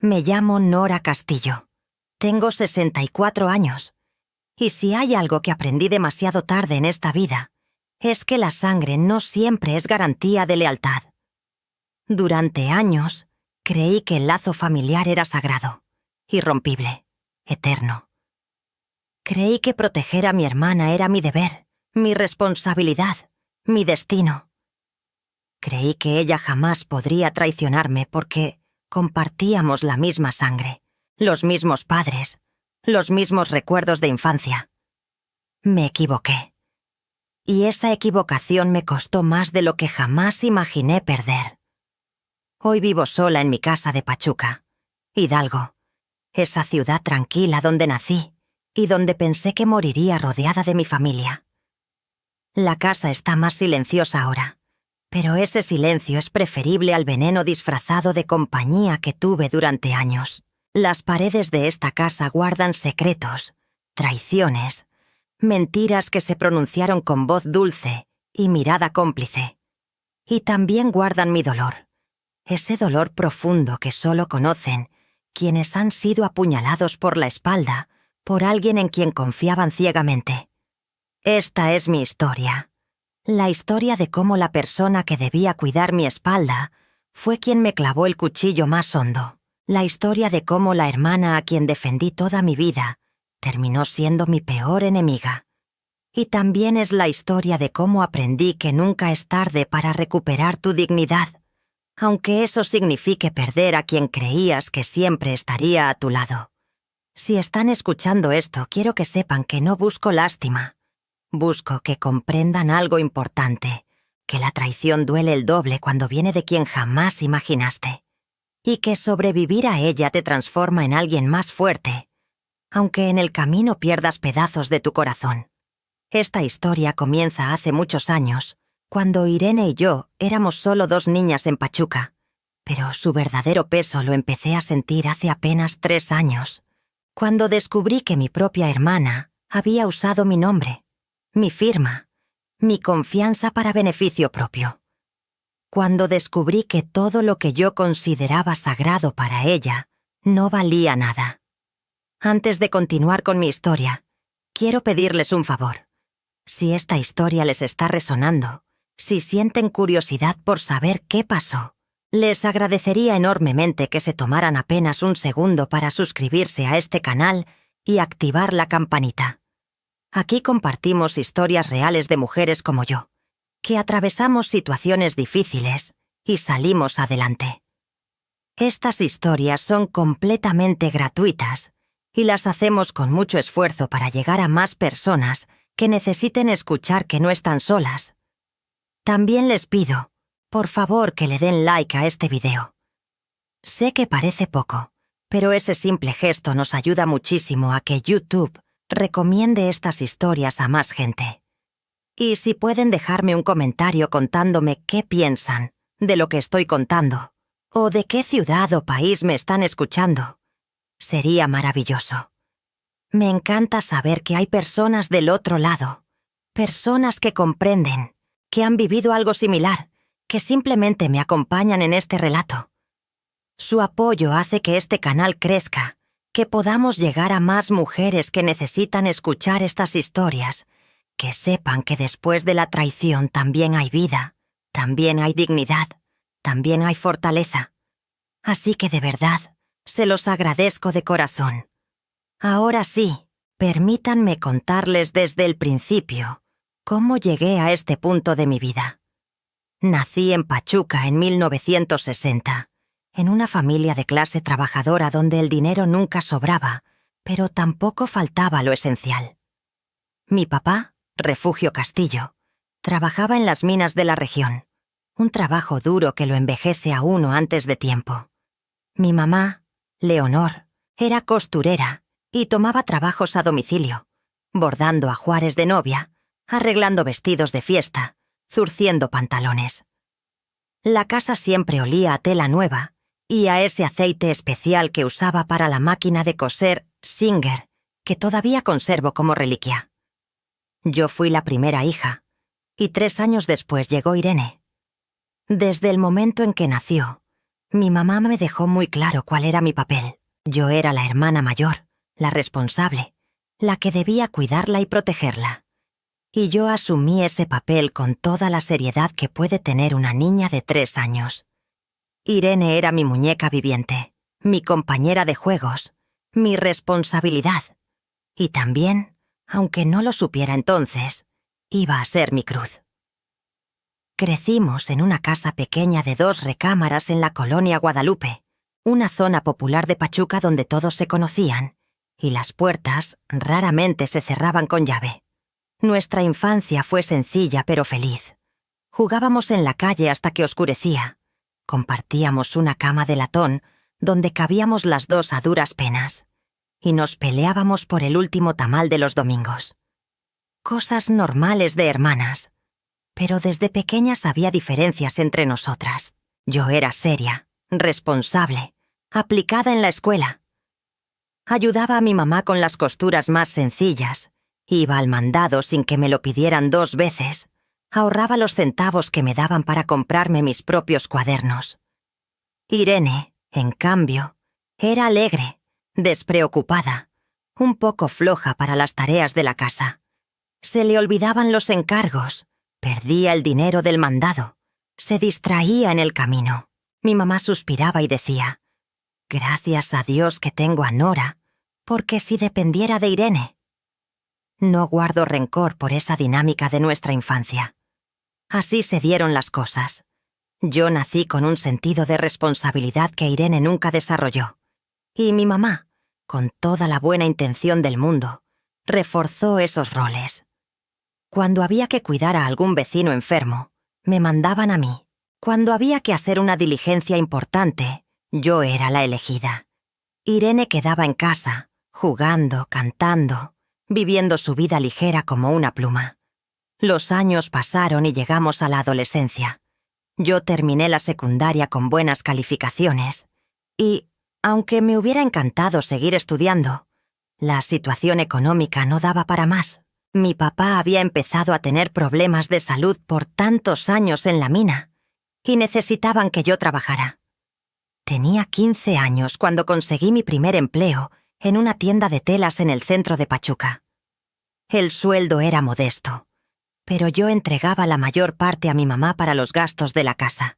Me llamo Nora Castillo. Tengo 64 años. Y si hay algo que aprendí demasiado tarde en esta vida, es que la sangre no siempre es garantía de lealtad. Durante años, creí que el lazo familiar era sagrado, irrompible, eterno. Creí que proteger a mi hermana era mi deber, mi responsabilidad, mi destino. Creí que ella jamás podría traicionarme porque compartíamos la misma sangre, los mismos padres, los mismos recuerdos de infancia. Me equivoqué. Y esa equivocación me costó más de lo que jamás imaginé perder. Hoy vivo sola en mi casa de Pachuca, Hidalgo, esa ciudad tranquila donde nací y donde pensé que moriría rodeada de mi familia. La casa está más silenciosa ahora, pero ese silencio es preferible al veneno disfrazado de compañía que tuve durante años. Las paredes de esta casa guardan secretos, traiciones, mentiras que se pronunciaron con voz dulce y mirada cómplice. Y también guardan mi dolor, ese dolor profundo que solo conocen quienes han sido apuñalados por la espalda por alguien en quien confiaban ciegamente. Esta es mi historia. La historia de cómo la persona que debía cuidar mi espalda fue quien me clavó el cuchillo más hondo. La historia de cómo la hermana a quien defendí toda mi vida terminó siendo mi peor enemiga. Y también es la historia de cómo aprendí que nunca es tarde para recuperar tu dignidad, aunque eso signifique perder a quien creías que siempre estaría a tu lado. Si están escuchando esto, quiero que sepan que no busco lástima. Busco que comprendan algo importante, que la traición duele el doble cuando viene de quien jamás imaginaste, y que sobrevivir a ella te transforma en alguien más fuerte, aunque en el camino pierdas pedazos de tu corazón. Esta historia comienza hace muchos años, cuando Irene y yo éramos solo 2 niñas en Pachuca, pero su verdadero peso lo empecé a sentir hace apenas 3 años, cuando descubrí que mi propia hermana había usado mi nombre, mi firma, mi confianza para beneficio propio. Cuando descubrí que todo lo que yo consideraba sagrado para ella no valía nada. Antes de continuar con mi historia, quiero pedirles un favor. Si esta historia les está resonando, si sienten curiosidad por saber qué pasó, les agradecería enormemente que se tomaran apenas un segundo para suscribirse a este canal y activar la campanita. Aquí compartimos historias reales de mujeres como yo, que atravesamos situaciones difíciles y salimos adelante. Estas historias son completamente gratuitas y las hacemos con mucho esfuerzo para llegar a más personas que necesiten escuchar que no están solas. También les pido, por favor, que le den like a este video. Sé que parece poco, pero ese simple gesto nos ayuda muchísimo a que YouTube recomiende estas historias a más gente. Y si pueden dejarme un comentario contándome qué piensan de lo que estoy contando, o de qué ciudad o país me están escuchando, sería maravilloso. Me encanta saber que hay personas del otro lado, personas que comprenden, que han vivido algo similar, que simplemente me acompañan en este relato. Su apoyo hace que este canal crezca, que podamos llegar a más mujeres que necesitan escuchar estas historias, que sepan que después de la traición también hay vida, también hay dignidad, también hay fortaleza. Así que de verdad, se los agradezco de corazón. Ahora sí, permítanme contarles desde el principio cómo llegué a este punto de mi vida. Nací en Pachuca en 1960, en una familia de clase trabajadora donde el dinero nunca sobraba, pero tampoco faltaba lo esencial. Mi papá, Refugio Castillo, trabajaba en las minas de la región, un trabajo duro que lo envejece a uno antes de tiempo. Mi mamá, Leonor, era costurera y tomaba trabajos a domicilio, bordando ajuares de novia, arreglando vestidos de fiesta, zurciendo pantalones. La casa siempre olía a tela nueva y a ese aceite especial que usaba para la máquina de coser Singer, que todavía conservo como reliquia. Yo fui la primera hija, y 3 años después llegó Irene. Desde el momento en que nació, Mi mamá me dejó muy claro cuál era mi papel. Yo era la hermana mayor, la responsable, la que debía cuidarla y protegerla. Y yo asumí ese papel con toda la seriedad que puede tener una niña de 3 años. Irene era mi muñeca viviente, mi compañera de juegos, mi responsabilidad. Y también, aunque no lo supiera entonces, iba a ser mi cruz. Crecimos en una casa pequeña de 2 recámaras en la colonia Guadalupe, una zona popular de Pachuca donde todos se conocían, y las puertas raramente se cerraban con llave. Nuestra infancia fue sencilla pero feliz. Jugábamos en la calle hasta que oscurecía. Compartíamos una cama de latón donde cabíamos las 2 a duras penas. Y nos peleábamos por el último tamal de los domingos. Cosas normales de hermanas. Pero desde pequeñas había diferencias entre nosotras. Yo era seria, responsable, aplicada en la escuela. Ayudaba a mi mamá con las costuras más sencillas. Iba al mandado sin que me lo pidieran 2 veces. Ahorraba los centavos que me daban para comprarme mis propios cuadernos. Irene, en cambio, era alegre, despreocupada, un poco floja para las tareas de la casa. Se le olvidaban los encargos, perdía el dinero del mandado, se distraía en el camino. Mi mamá suspiraba y decía: «Gracias a Dios que tengo a Nora, porque si dependiera de Irene». No guardo rencor por esa dinámica de nuestra infancia. Así se dieron las cosas. Yo nací con un sentido de responsabilidad que Irene nunca desarrolló. Y mi mamá, con toda la buena intención del mundo, reforzó esos roles. Cuando había que cuidar a algún vecino enfermo, me mandaban a mí. Cuando había que hacer una diligencia importante, yo era la elegida. Irene quedaba en casa, jugando, cantando, viviendo su vida ligera como una pluma. Los años pasaron y llegamos a la adolescencia. Yo terminé la secundaria con buenas calificaciones y, aunque me hubiera encantado seguir estudiando, la situación económica no daba para más. Mi papá había empezado a tener problemas de salud por tantos años en la mina y necesitaban que yo trabajara. Tenía 15 años cuando conseguí mi primer empleo en una tienda de telas en el centro de Pachuca. El sueldo era modesto, pero yo entregaba la mayor parte a mi mamá para los gastos de la casa.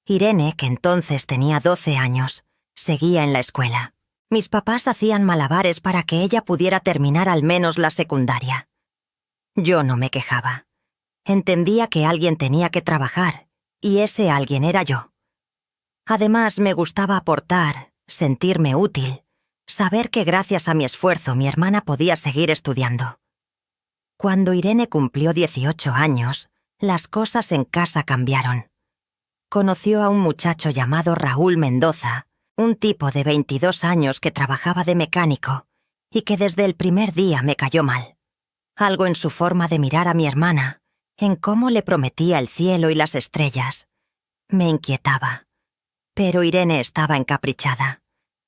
Irene, que entonces tenía 12 años, seguía en la escuela. Mis papás hacían malabares para que ella pudiera terminar al menos la secundaria. Yo no me quejaba. Entendía que alguien tenía que trabajar, y ese alguien era yo. Además, me gustaba aportar, sentirme útil, saber que gracias a mi esfuerzo mi hermana podía seguir estudiando. Cuando Irene cumplió 18 años, las cosas en casa cambiaron. Conoció a un muchacho llamado Raúl Mendoza, un tipo de 22 años que trabajaba de mecánico y que desde el primer día me cayó mal. Algo en su forma de mirar a mi hermana, en cómo le prometía el cielo y las estrellas, me inquietaba. Pero Irene estaba encaprichada.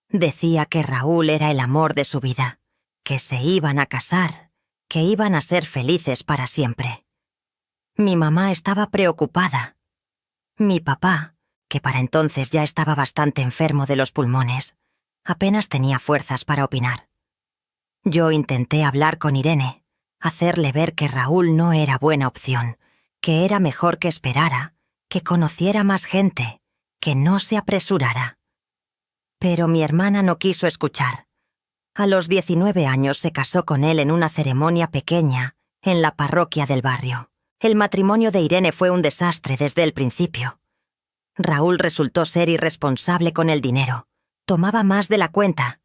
Decía que Raúl era el amor de su vida, que se iban a casar, que iban a ser felices para siempre. Mi mamá estaba preocupada. Mi papá, que para entonces ya estaba bastante enfermo de los pulmones, apenas tenía fuerzas para opinar. Yo intenté hablar con Irene, hacerle ver que Raúl no era buena opción, que era mejor que esperara, que conociera más gente, que no se apresurara. Pero mi hermana no quiso escuchar. A los 19 años se casó con él en una ceremonia pequeña en la parroquia del barrio. El matrimonio de Irene fue un desastre desde el principio. Raúl resultó ser irresponsable con el dinero, tomaba más de la cuenta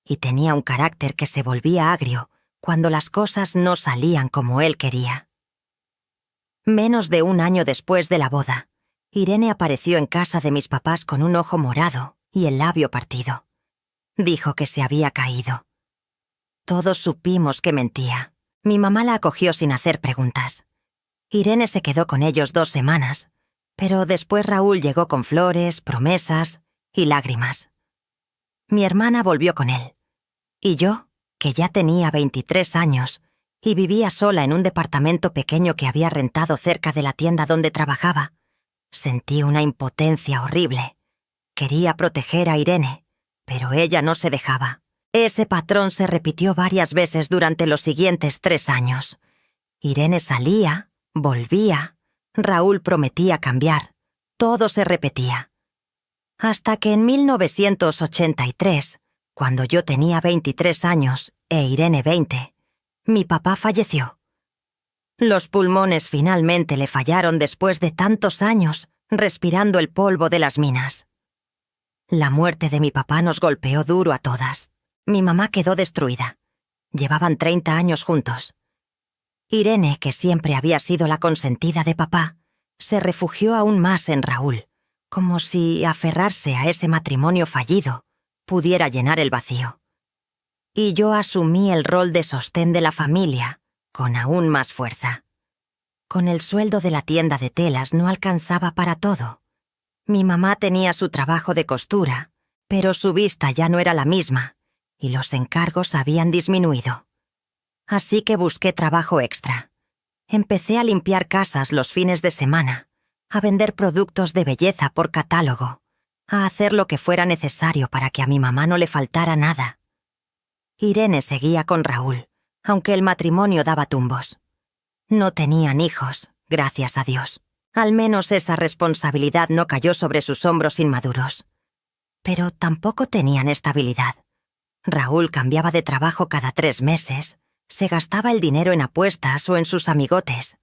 y tenía un carácter que se volvía agrio cuando las cosas no salían como él quería. Menos de un año después de la boda, Irene apareció en casa de mis papás con un ojo morado y el labio partido. Dijo que se había caído. Todos supimos que mentía. Mi mamá la acogió sin hacer preguntas. Irene se quedó con ellos 2 semanas, pero después Raúl llegó con flores, promesas y lágrimas. Mi hermana volvió con él. Y yo, que ya tenía 23 años y vivía sola en un departamento pequeño que había rentado cerca de la tienda donde trabajaba, sentí una impotencia horrible. Quería proteger a Irene, pero ella no se dejaba. Ese patrón se repitió varias veces durante los siguientes 3 años. Irene salía, volvía, Raúl prometía cambiar. Todo se repetía. Hasta que en 1983, cuando yo tenía 23 años e Irene 20, mi papá falleció. Los pulmones finalmente le fallaron después de tantos años respirando el polvo de las minas. La muerte de mi papá nos golpeó duro a todas. Mi mamá quedó destruida. Llevaban 30 años juntos. Irene, que siempre había sido la consentida de papá, se refugió aún más en Raúl, como si aferrarse a ese matrimonio fallido pudiera llenar el vacío. Y yo asumí el rol de sostén de la familia, con aún más fuerza. Con el sueldo de la tienda de telas no alcanzaba para todo. Mi mamá tenía su trabajo de costura, pero su vista ya no era la misma, y los encargos habían disminuido. Así que busqué trabajo extra. Empecé a limpiar casas los fines de semana, a vender productos de belleza por catálogo, a hacer lo que fuera necesario para que a mi mamá no le faltara nada. Irene seguía con Raúl, aunque el matrimonio daba tumbos. No tenían hijos, gracias a Dios. Al menos esa responsabilidad no cayó sobre sus hombros inmaduros. Pero tampoco tenían estabilidad. Raúl cambiaba de trabajo cada 3 meses, se gastaba el dinero en apuestas o en sus amigotes,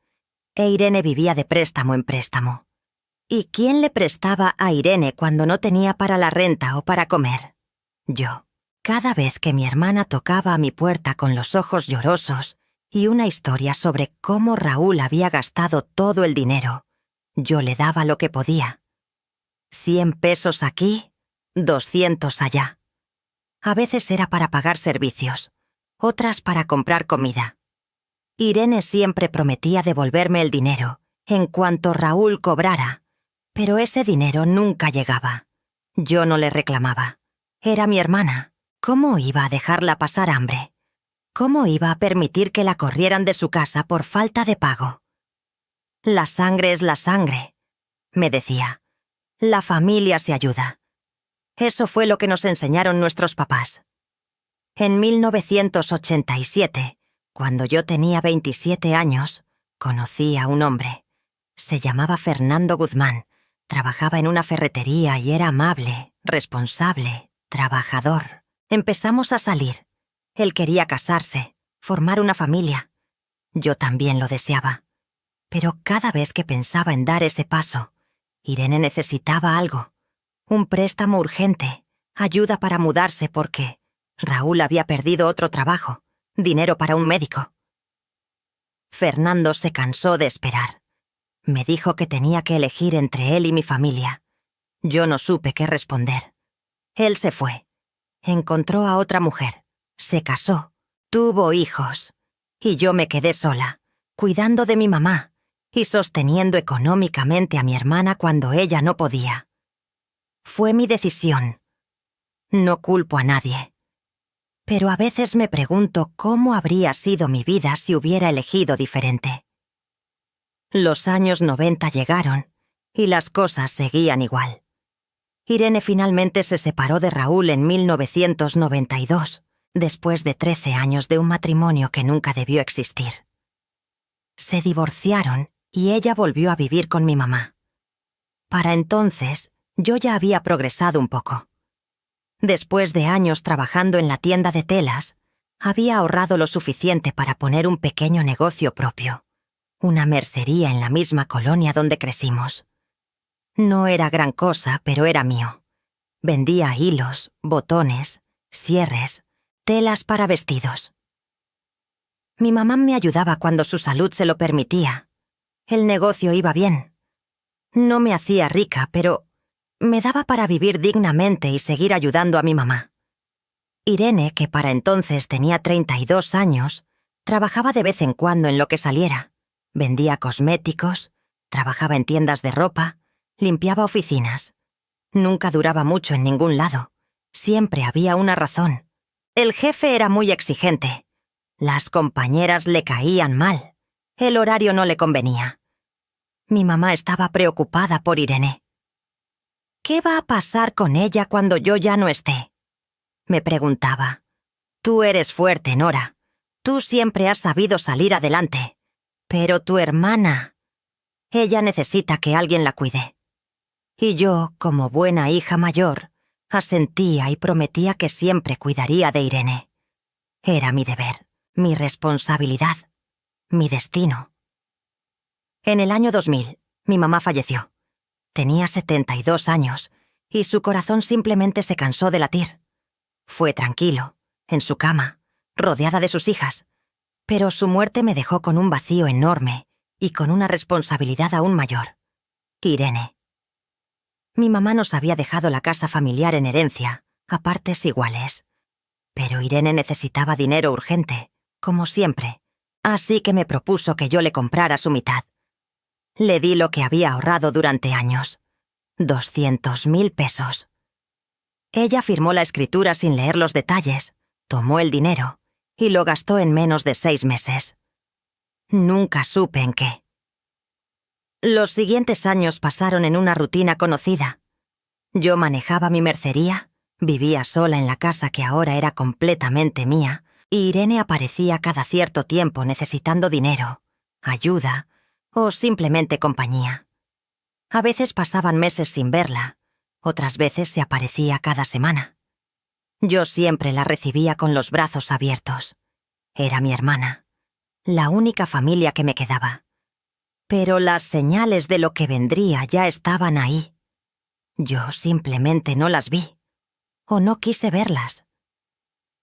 e Irene vivía de préstamo en préstamo. ¿Y quién le prestaba a Irene cuando no tenía para la renta o para comer? Yo. Cada vez que mi hermana tocaba a mi puerta con los ojos llorosos y una historia sobre cómo Raúl había gastado todo el dinero, yo le daba lo que podía. 100 pesos aquí, 200 allá. A veces era para pagar servicios, otras para comprar comida. Irene siempre prometía devolverme el dinero en cuanto Raúl cobrara, pero ese dinero nunca llegaba. Yo no le reclamaba. Era mi hermana. ¿Cómo iba a dejarla pasar hambre? ¿Cómo iba a permitir que la corrieran de su casa por falta de pago? La sangre es la sangre, me decía. La familia se ayuda. Eso fue lo que nos enseñaron nuestros papás. En 1987, cuando yo tenía 27 años, conocí a un hombre. Se llamaba Fernando Guzmán, trabajaba en una ferretería y era amable, responsable, trabajador. Empezamos a salir. Él quería casarse, formar una familia. Yo también lo deseaba. Pero cada vez que pensaba en dar ese paso, Irene necesitaba algo. Un préstamo urgente, ayuda para mudarse porque Raúl había perdido otro trabajo, dinero para un médico. Fernando se cansó de esperar. Me dijo que tenía que elegir entre él y mi familia. Yo no supe qué responder. Él se fue. Encontró a otra mujer, se casó, tuvo hijos, y yo me quedé sola, cuidando de mi mamá y sosteniendo económicamente a mi hermana cuando ella no podía. Fue mi decisión. No culpo a nadie. Pero a veces me pregunto cómo habría sido mi vida si hubiera elegido diferente. Los años 90 llegaron y las cosas seguían igual. Irene finalmente se separó de Raúl en 1992, después de 13 años de un matrimonio que nunca debió existir. Se divorciaron y ella volvió a vivir con mi mamá. Para entonces, yo ya había progresado un poco. Después de años trabajando en la tienda de telas, había ahorrado lo suficiente para poner un pequeño negocio propio, una mercería en la misma colonia donde crecimos. No era gran cosa, pero era mío. Vendía hilos, botones, cierres, telas para vestidos. Mi mamá me ayudaba cuando su salud se lo permitía. El negocio iba bien. No me hacía rica, pero me daba para vivir dignamente y seguir ayudando a mi mamá. Irene, que para entonces tenía 32 años, trabajaba de vez en cuando en lo que saliera. Vendía cosméticos, trabajaba en tiendas de ropa, limpiaba oficinas. Nunca duraba mucho en ningún lado. Siempre había una razón. El jefe era muy exigente. Las compañeras le caían mal. El horario no le convenía. Mi mamá estaba preocupada por Irene. ¿Qué va a pasar con ella cuando yo ya no esté? Me preguntaba. Tú eres fuerte, Nora. Tú siempre has sabido salir adelante. Pero tu hermana... Ella necesita que alguien la cuide. Y yo, como buena hija mayor, asentía y prometía que siempre cuidaría de Irene. Era mi deber, mi responsabilidad, mi destino. En el año 2000, mi mamá falleció. Tenía 72 años y su corazón simplemente se cansó de latir. Fue tranquilo, en su cama, rodeada de sus hijas, pero su muerte me dejó con un vacío enorme y con una responsabilidad aún mayor. Irene. Mi mamá nos había dejado la casa familiar en herencia, a partes iguales. Pero Irene necesitaba dinero urgente, como siempre, así que me propuso que yo le comprara su mitad. Le di lo que había ahorrado durante años, 200.000 pesos. Ella firmó la escritura sin leer los detalles, tomó el dinero y lo gastó en menos de 6 meses. Nunca supe en qué. Los siguientes años pasaron en una rutina conocida. Yo manejaba mi mercería, vivía sola en la casa que ahora era completamente mía, y Irene aparecía cada cierto tiempo necesitando dinero, ayuda o simplemente compañía. A veces pasaban meses sin verla, otras veces se aparecía cada semana. Yo siempre la recibía con los brazos abiertos. Era mi hermana, la única familia que me quedaba. Pero las señales de lo que vendría ya estaban ahí. Yo simplemente no las vi, o no quise verlas.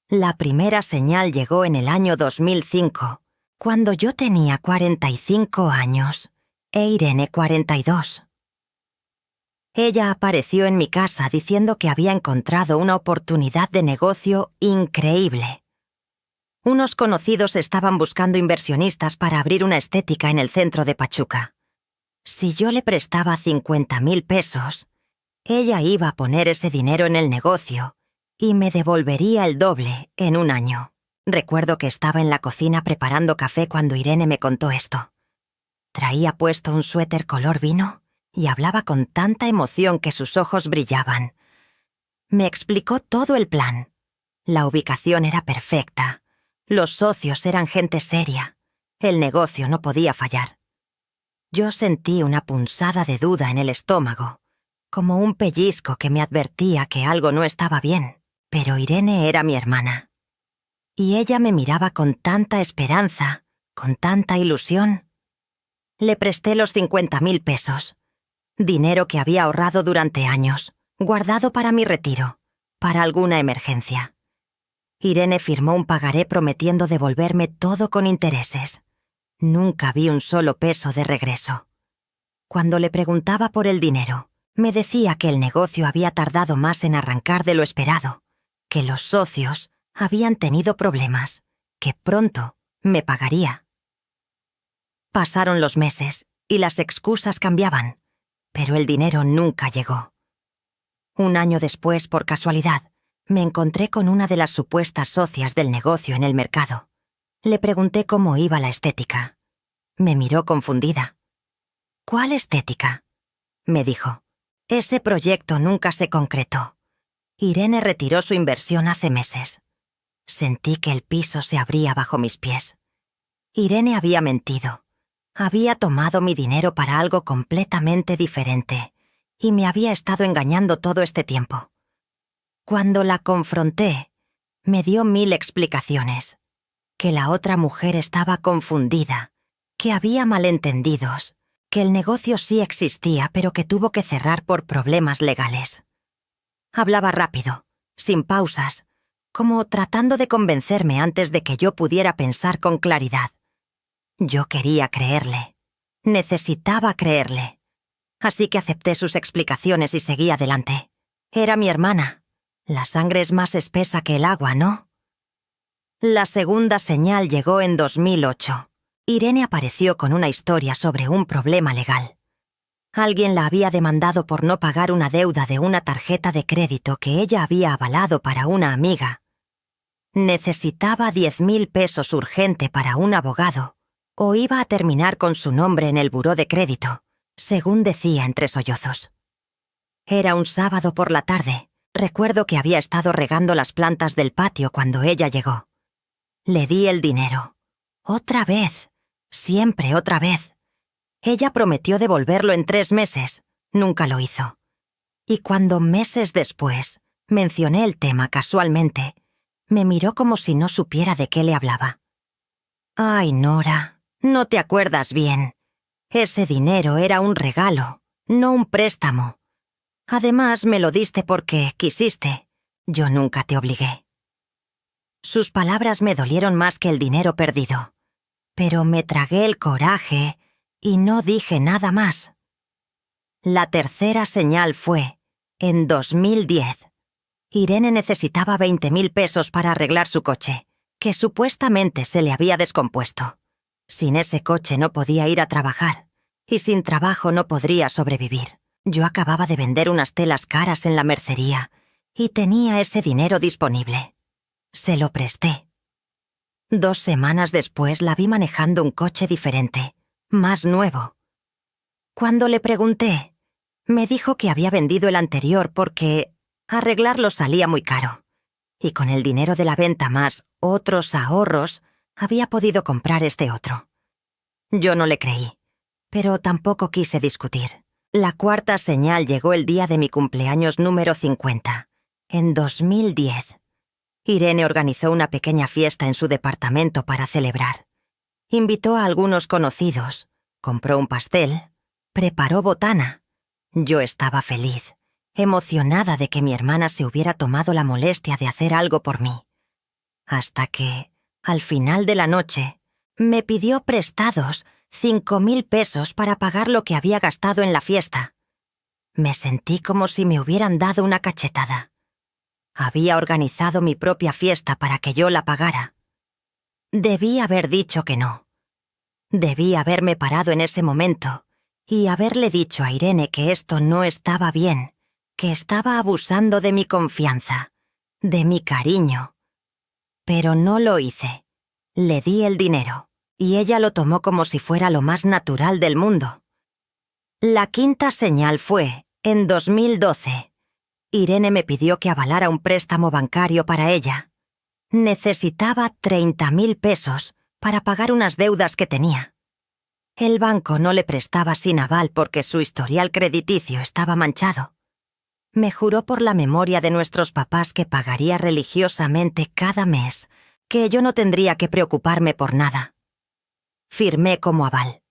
La primera señal llegó en el año 2005, cuando yo tenía 45 años e Irene 42. Ella apareció en mi casa diciendo que había encontrado una oportunidad de negocio increíble. Unos conocidos estaban buscando inversionistas para abrir una estética en el centro de Pachuca. Si yo le prestaba 50.000 pesos, ella iba a poner ese dinero en el negocio y me devolvería el doble en un año. Recuerdo que estaba en la cocina preparando café cuando Irene me contó esto. Traía puesto un suéter color vino y hablaba con tanta emoción que sus ojos brillaban. Me explicó todo el plan. La ubicación era perfecta. Los socios eran gente seria. El negocio no podía fallar. Yo sentí una punzada de duda en el estómago, como un pellizco que me advertía que algo no estaba bien. Pero Irene era mi hermana. Y ella me miraba con tanta esperanza, con tanta ilusión. Le presté los 50.000 pesos, dinero que había ahorrado durante años, guardado para mi retiro, para alguna emergencia. Irene firmó un pagaré prometiendo devolverme todo con intereses. Nunca vi un solo peso de regreso. Cuando le preguntaba por el dinero, me decía que el negocio había tardado más en arrancar de lo esperado, que los socios habían tenido problemas, que pronto me pagaría. Pasaron los meses y las excusas cambiaban, pero el dinero nunca llegó. Un año después, por casualidad, me encontré con una de las supuestas socias del negocio en el mercado. Le pregunté cómo iba la estética. Me miró confundida. ¿Cuál estética?, me dijo. Ese proyecto nunca se concretó. Irene retiró su inversión hace meses. Sentí que el piso se abría bajo mis pies. Irene había mentido. Había tomado mi dinero para algo completamente diferente y me había estado engañando todo este tiempo. Cuando la confronté, me dio 1000 explicaciones. Que la otra mujer estaba confundida, que había malentendidos, que el negocio sí existía pero que tuvo que cerrar por problemas legales. Hablaba rápido, sin pausas, como tratando de convencerme antes de que yo pudiera pensar con claridad. Yo quería creerle. Necesitaba creerle. Así que acepté sus explicaciones y seguí adelante. Era mi hermana. La sangre es más espesa que el agua, ¿no? La segunda señal llegó en 2008. Irene apareció con una historia sobre un problema legal. Alguien la había demandado por no pagar una deuda de una tarjeta de crédito que ella había avalado para una amiga. Necesitaba 10.000 pesos urgente para un abogado, o iba a terminar con su nombre en el buró de crédito, según decía entre sollozos. Era un sábado por la tarde. Recuerdo que había estado regando las plantas del patio cuando ella llegó. Le di el dinero. Otra vez. Siempre otra vez. Ella prometió devolverlo en 3 meses. Nunca lo hizo. Y cuando meses después mencioné el tema casualmente, me miró como si no supiera de qué le hablaba. «Ay, Nora, no te acuerdas bien. Ese dinero era un regalo, no un préstamo. Además, me lo diste porque quisiste. Yo nunca te obligué». Sus palabras me dolieron más que el dinero perdido. Pero me tragué el coraje y no dije nada más. La tercera señal fue, en 2010. Irene necesitaba 20.000 pesos para arreglar su coche, que supuestamente se le había descompuesto. Sin ese coche no podía ir a trabajar, y sin trabajo no podría sobrevivir. Yo acababa de vender unas telas caras en la mercería, y tenía ese dinero disponible. Se lo presté. 2 semanas después la vi manejando un coche diferente, más nuevo. Cuando le pregunté, me dijo que había vendido el anterior porque arreglarlo salía muy caro, y con el dinero de la venta más otros ahorros había podido comprar este otro. Yo no le creí, pero tampoco quise discutir. La cuarta señal llegó el día de mi cumpleaños número 50, en 2010. Irene organizó una pequeña fiesta en su departamento para celebrar. Invitó a algunos conocidos, compró un pastel, preparó botana. Yo estaba feliz, emocionada de que mi hermana se hubiera tomado la molestia de hacer algo por mí. Hasta que, al final de la noche, me pidió prestados 5.000 pesos para pagar lo que había gastado en la fiesta. Me sentí como si me hubieran dado una cachetada. Había organizado mi propia fiesta para que yo la pagara. Debí haber dicho que no. Debí haberme parado en ese momento y haberle dicho a Irene que esto no estaba bien, que estaba abusando de mi confianza, de mi cariño. Pero no lo hice. Le di el dinero, y ella lo tomó como si fuera lo más natural del mundo. La quinta señal fue, en 2012. Irene me pidió que avalara un préstamo bancario para ella. Necesitaba 30.000 pesos para pagar unas deudas que tenía. El banco no le prestaba sin aval porque su historial crediticio estaba manchado. Me juró por la memoria de nuestros papás que pagaría religiosamente cada mes, que yo no tendría que preocuparme por nada. Firmé como aval.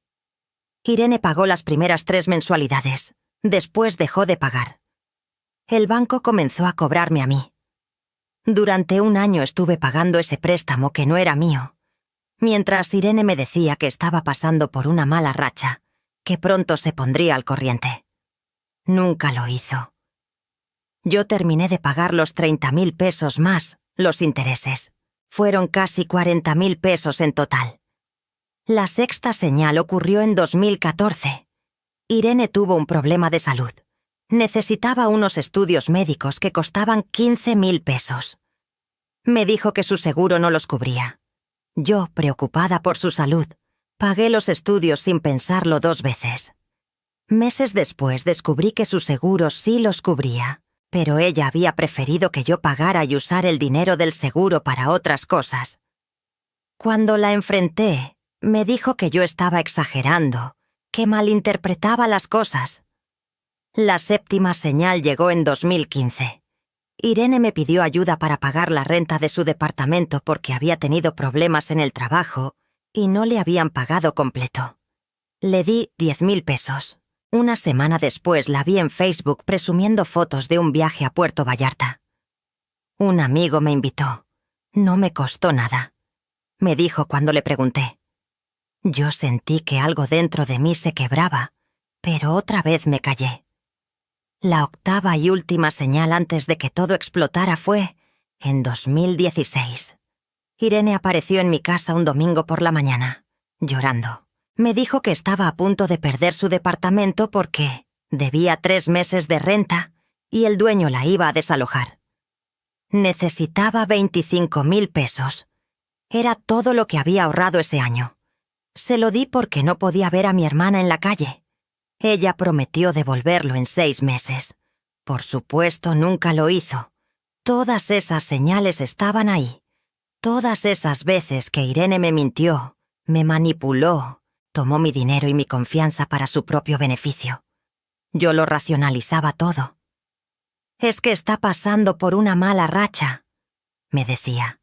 Irene pagó las primeras 3 mensualidades. Después dejó de pagar. El banco comenzó a cobrarme a mí. Durante 1 año estuve pagando ese préstamo que no era mío, mientras Irene me decía que estaba pasando por una mala racha, que pronto se pondría al corriente. Nunca lo hizo. Yo terminé de pagar los 30.000 pesos más los intereses. Fueron casi 40.000 pesos en total. La sexta señal ocurrió en 2014. Irene tuvo un problema de salud. Necesitaba unos estudios médicos que costaban 15.000 pesos. Me dijo que su seguro no los cubría. Yo, preocupada por su salud, pagué los estudios sin pensarlo 2 veces. Meses después descubrí que su seguro sí los cubría, pero ella había preferido que yo pagara y usara el dinero del seguro para otras cosas. Cuando la enfrenté, me dijo que yo estaba exagerando, que malinterpretaba las cosas. La séptima señal llegó en 2015. Irene me pidió ayuda para pagar la renta de su departamento porque había tenido problemas en el trabajo y no le habían pagado completo. Le di 10.000 pesos. Una semana después la vi en Facebook presumiendo fotos de un viaje a Puerto Vallarta. Un amigo me invitó. No me costó nada. Me dijo cuando le pregunté. Yo sentí que algo dentro de mí se quebraba, pero otra vez me callé. La octava y última señal antes de que todo explotara fue en 2016. Irene apareció en mi casa un domingo por la mañana, llorando. Me dijo que estaba a punto de perder su departamento porque debía 3 meses de renta y el dueño la iba a desalojar. Necesitaba 25.000 pesos. Era todo lo que había ahorrado ese año. Se lo di porque no podía ver a mi hermana en la calle. Ella prometió devolverlo en 6 meses. Por supuesto, nunca lo hizo. Todas esas señales estaban ahí. Todas esas veces que Irene me mintió, me manipuló, tomó mi dinero y mi confianza para su propio beneficio. Yo lo racionalizaba todo. «Es que está pasando por una mala racha», me decía.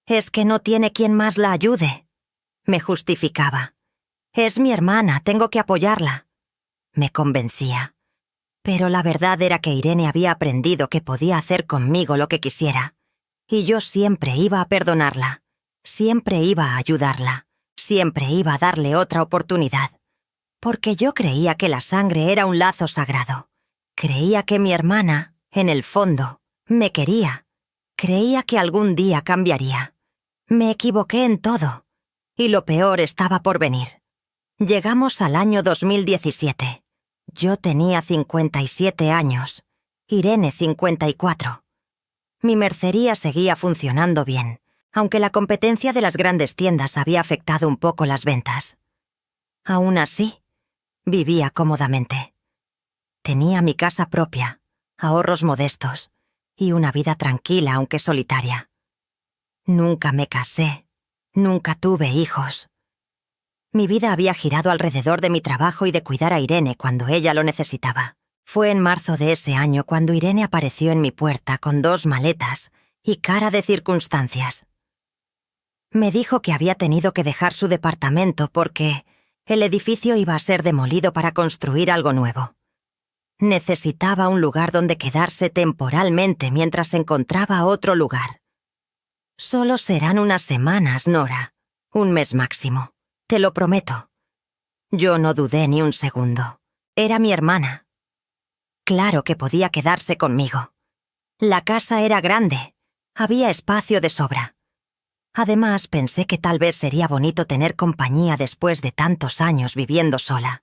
«Es que no tiene quien más la ayude», me justificaba. «Es mi hermana, tengo que apoyarla», me convencía. Pero la verdad era que Irene había aprendido que podía hacer conmigo lo que quisiera. Y yo siempre iba a perdonarla, siempre iba a ayudarla, siempre iba a darle otra oportunidad. Porque yo creía que la sangre era un lazo sagrado. Creía que mi hermana, en el fondo, me quería. Creía que algún día cambiaría. Me equivoqué en todo. Y lo peor estaba por venir. Llegamos al año 2017. Yo tenía 57 años. Irene 54. Mi mercería seguía funcionando bien, aunque la competencia de las grandes tiendas había afectado un poco las ventas. Aún así, vivía cómodamente. Tenía mi casa propia, ahorros modestos y una vida tranquila aunque solitaria. Nunca me casé, nunca tuve hijos. Mi vida había girado alrededor de mi trabajo y de cuidar a Irene cuando ella lo necesitaba. Fue en marzo de ese año cuando Irene apareció en mi puerta con 2 maletas y cara de circunstancias. Me dijo que había tenido que dejar su departamento porque el edificio iba a ser demolido para construir algo nuevo. Necesitaba un lugar donde quedarse temporalmente mientras encontraba otro lugar. «Solo serán unas semanas, Nora. 1 mes máximo. Te lo prometo». Yo no dudé ni un segundo. Era mi hermana. Claro que podía quedarse conmigo. La casa era grande. Había espacio de sobra. Además, pensé que tal vez sería bonito tener compañía después de tantos años viviendo sola.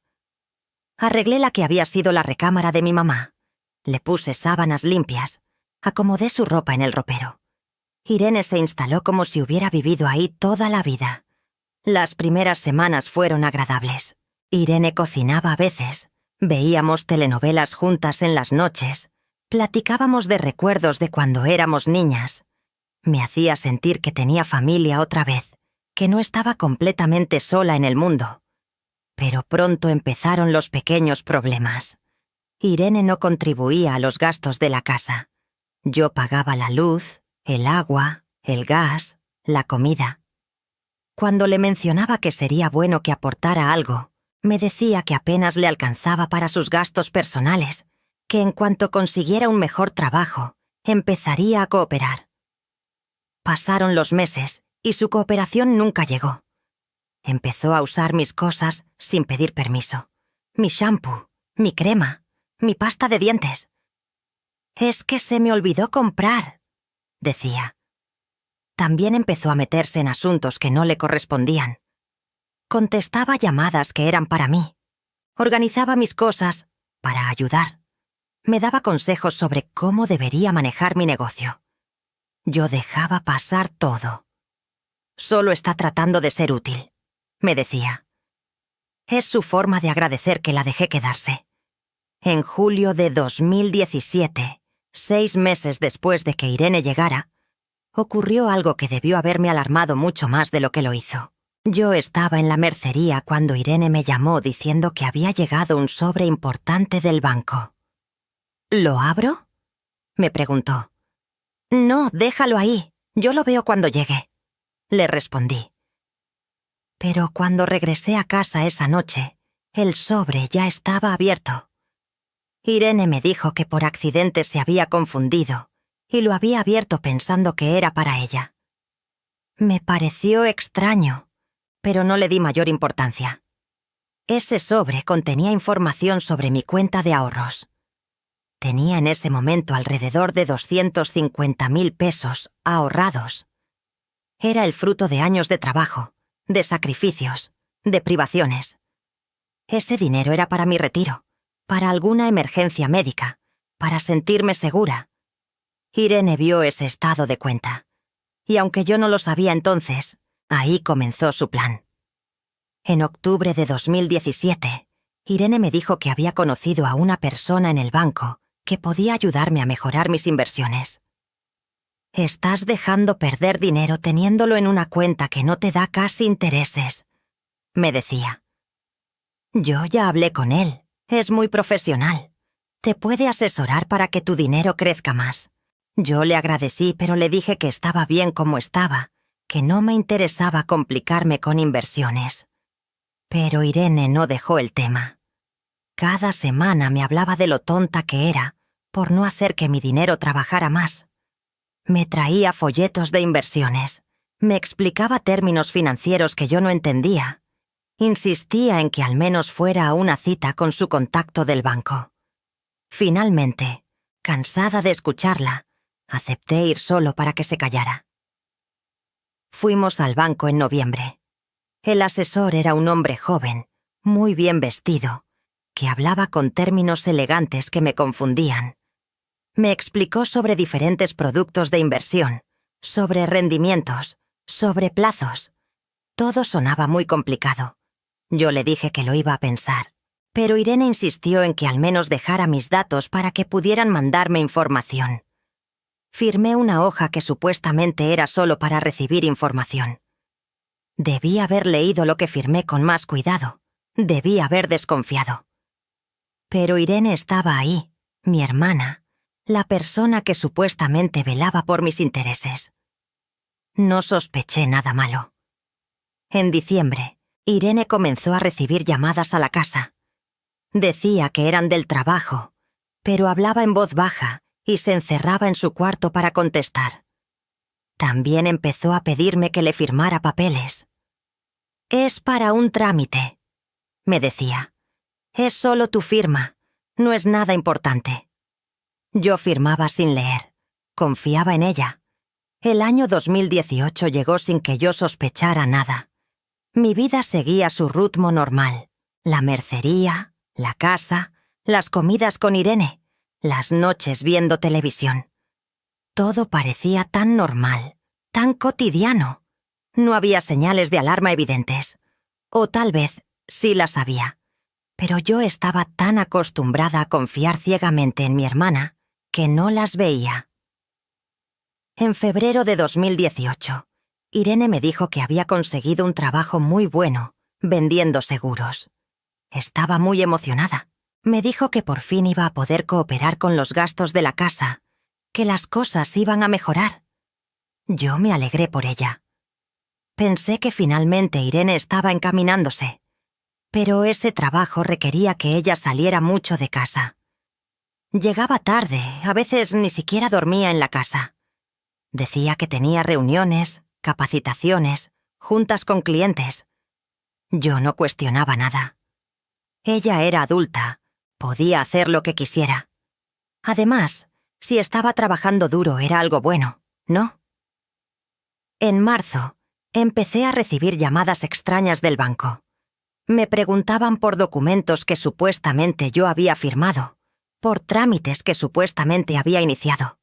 Arreglé la que había sido la recámara de mi mamá. Le puse sábanas limpias. Acomodé su ropa en el ropero. Irene se instaló como si hubiera vivido ahí toda la vida. Las primeras semanas fueron agradables. Irene cocinaba a veces. Veíamos telenovelas juntas en las noches. Platicábamos de recuerdos de cuando éramos niñas. Me hacía sentir que tenía familia otra vez, que no estaba completamente sola en el mundo. Pero pronto empezaron los pequeños problemas. Irene no contribuía a los gastos de la casa. Yo pagaba la luz, el agua, el gas, la comida. Cuando le mencionaba que sería bueno que aportara algo, me decía que apenas le alcanzaba para sus gastos personales, que en cuanto consiguiera un mejor trabajo, empezaría a cooperar. Pasaron los meses y su cooperación nunca llegó. Empezó a usar mis cosas sin pedir permiso. Mi shampoo, mi crema, mi pasta de dientes. «Es que se me olvidó comprar», decía. También empezó a meterse en asuntos que no le correspondían. Contestaba llamadas que eran para mí. Organizaba mis cosas para ayudar. Me daba consejos sobre cómo debería manejar mi negocio. Yo dejaba pasar todo. «Solo está tratando de ser útil», me decía. Es su forma de agradecer que la dejé quedarse. En julio de 2017, 6 meses después de que Irene llegara, ocurrió algo que debió haberme alarmado mucho más de lo que lo hizo. Yo estaba en la mercería cuando Irene me llamó diciendo que había llegado un sobre importante del banco. «¿Lo abro?», me preguntó. «No, déjalo ahí. Yo lo veo cuando llegue», le respondí. Pero cuando regresé a casa esa noche, el sobre ya estaba abierto. Irene me dijo que por accidente se había confundido y lo había abierto pensando que era para ella. Me pareció extraño, pero no le di mayor importancia. Ese sobre contenía información sobre mi cuenta de ahorros. Tenía en ese momento alrededor de 250.000 pesos ahorrados. Era el fruto de años de trabajo, de sacrificios, de privaciones. Ese dinero era para mi retiro, para alguna emergencia médica, para sentirme segura. Irene vio ese estado de cuenta. Y aunque yo no lo sabía entonces, ahí comenzó su plan. En octubre de 2017, Irene me dijo que había conocido a una persona en el banco que podía ayudarme a mejorar mis inversiones. «Estás dejando perder dinero teniéndolo en una cuenta que no te da casi intereses», me decía. «Yo ya hablé con él. Es muy profesional. Te puede asesorar para que tu dinero crezca más». Yo le agradecí, pero le dije que estaba bien como estaba, que no me interesaba complicarme con inversiones. Pero Irene no dejó el tema. Cada semana me hablaba de lo tonta que era por no hacer que mi dinero trabajara más. Me traía folletos de inversiones, me explicaba términos financieros que yo no entendía. Insistía en que al menos fuera a una cita con su contacto del banco. Finalmente, cansada de escucharla, acepté ir solo para que se callara. Fuimos al banco en noviembre. El asesor era un hombre joven, muy bien vestido, que hablaba con términos elegantes que me confundían. Me explicó sobre diferentes productos de inversión, sobre rendimientos, sobre plazos. Todo sonaba muy complicado. Yo le dije que lo iba a pensar, pero Irene insistió en que al menos dejara mis datos para que pudieran mandarme información. Firmé una hoja que supuestamente era solo para recibir información. Debí haber leído lo que firmé con más cuidado. Debí haber desconfiado. Pero Irene estaba ahí, mi hermana, la persona que supuestamente velaba por mis intereses. No sospeché nada malo. En diciembre, Irene comenzó a recibir llamadas a la casa. Decía que eran del trabajo, pero hablaba en voz baja y se encerraba en su cuarto para contestar. También empezó a pedirme que le firmara papeles. «Es para un trámite», me decía. «Es solo tu firma, no es nada importante». Yo firmaba sin leer, confiaba en ella. El año 2018 llegó sin que yo sospechara nada. Mi vida seguía su ritmo normal. La mercería, la casa, las comidas con Irene, las noches viendo televisión. Todo parecía tan normal, tan cotidiano. No había señales de alarma evidentes. O tal vez sí las había. Pero yo estaba tan acostumbrada a confiar ciegamente en mi hermana que no las veía. En febrero de 2018, Irene me dijo que había conseguido un trabajo muy bueno, vendiendo seguros. Estaba muy emocionada. Me dijo que por fin iba a poder cooperar con los gastos de la casa, que las cosas iban a mejorar. Yo me alegré por ella. Pensé que finalmente Irene estaba encaminándose, pero ese trabajo requería que ella saliera mucho de casa. Llegaba tarde, a veces ni siquiera dormía en la casa. Decía que tenía reuniones, capacitaciones, juntas con clientes. Yo no cuestionaba nada. Ella era adulta, podía hacer lo que quisiera. Además, si estaba trabajando duro era algo bueno, ¿no? En marzo, empecé a recibir llamadas extrañas del banco. Me preguntaban por documentos que supuestamente yo había firmado, por trámites que supuestamente había iniciado.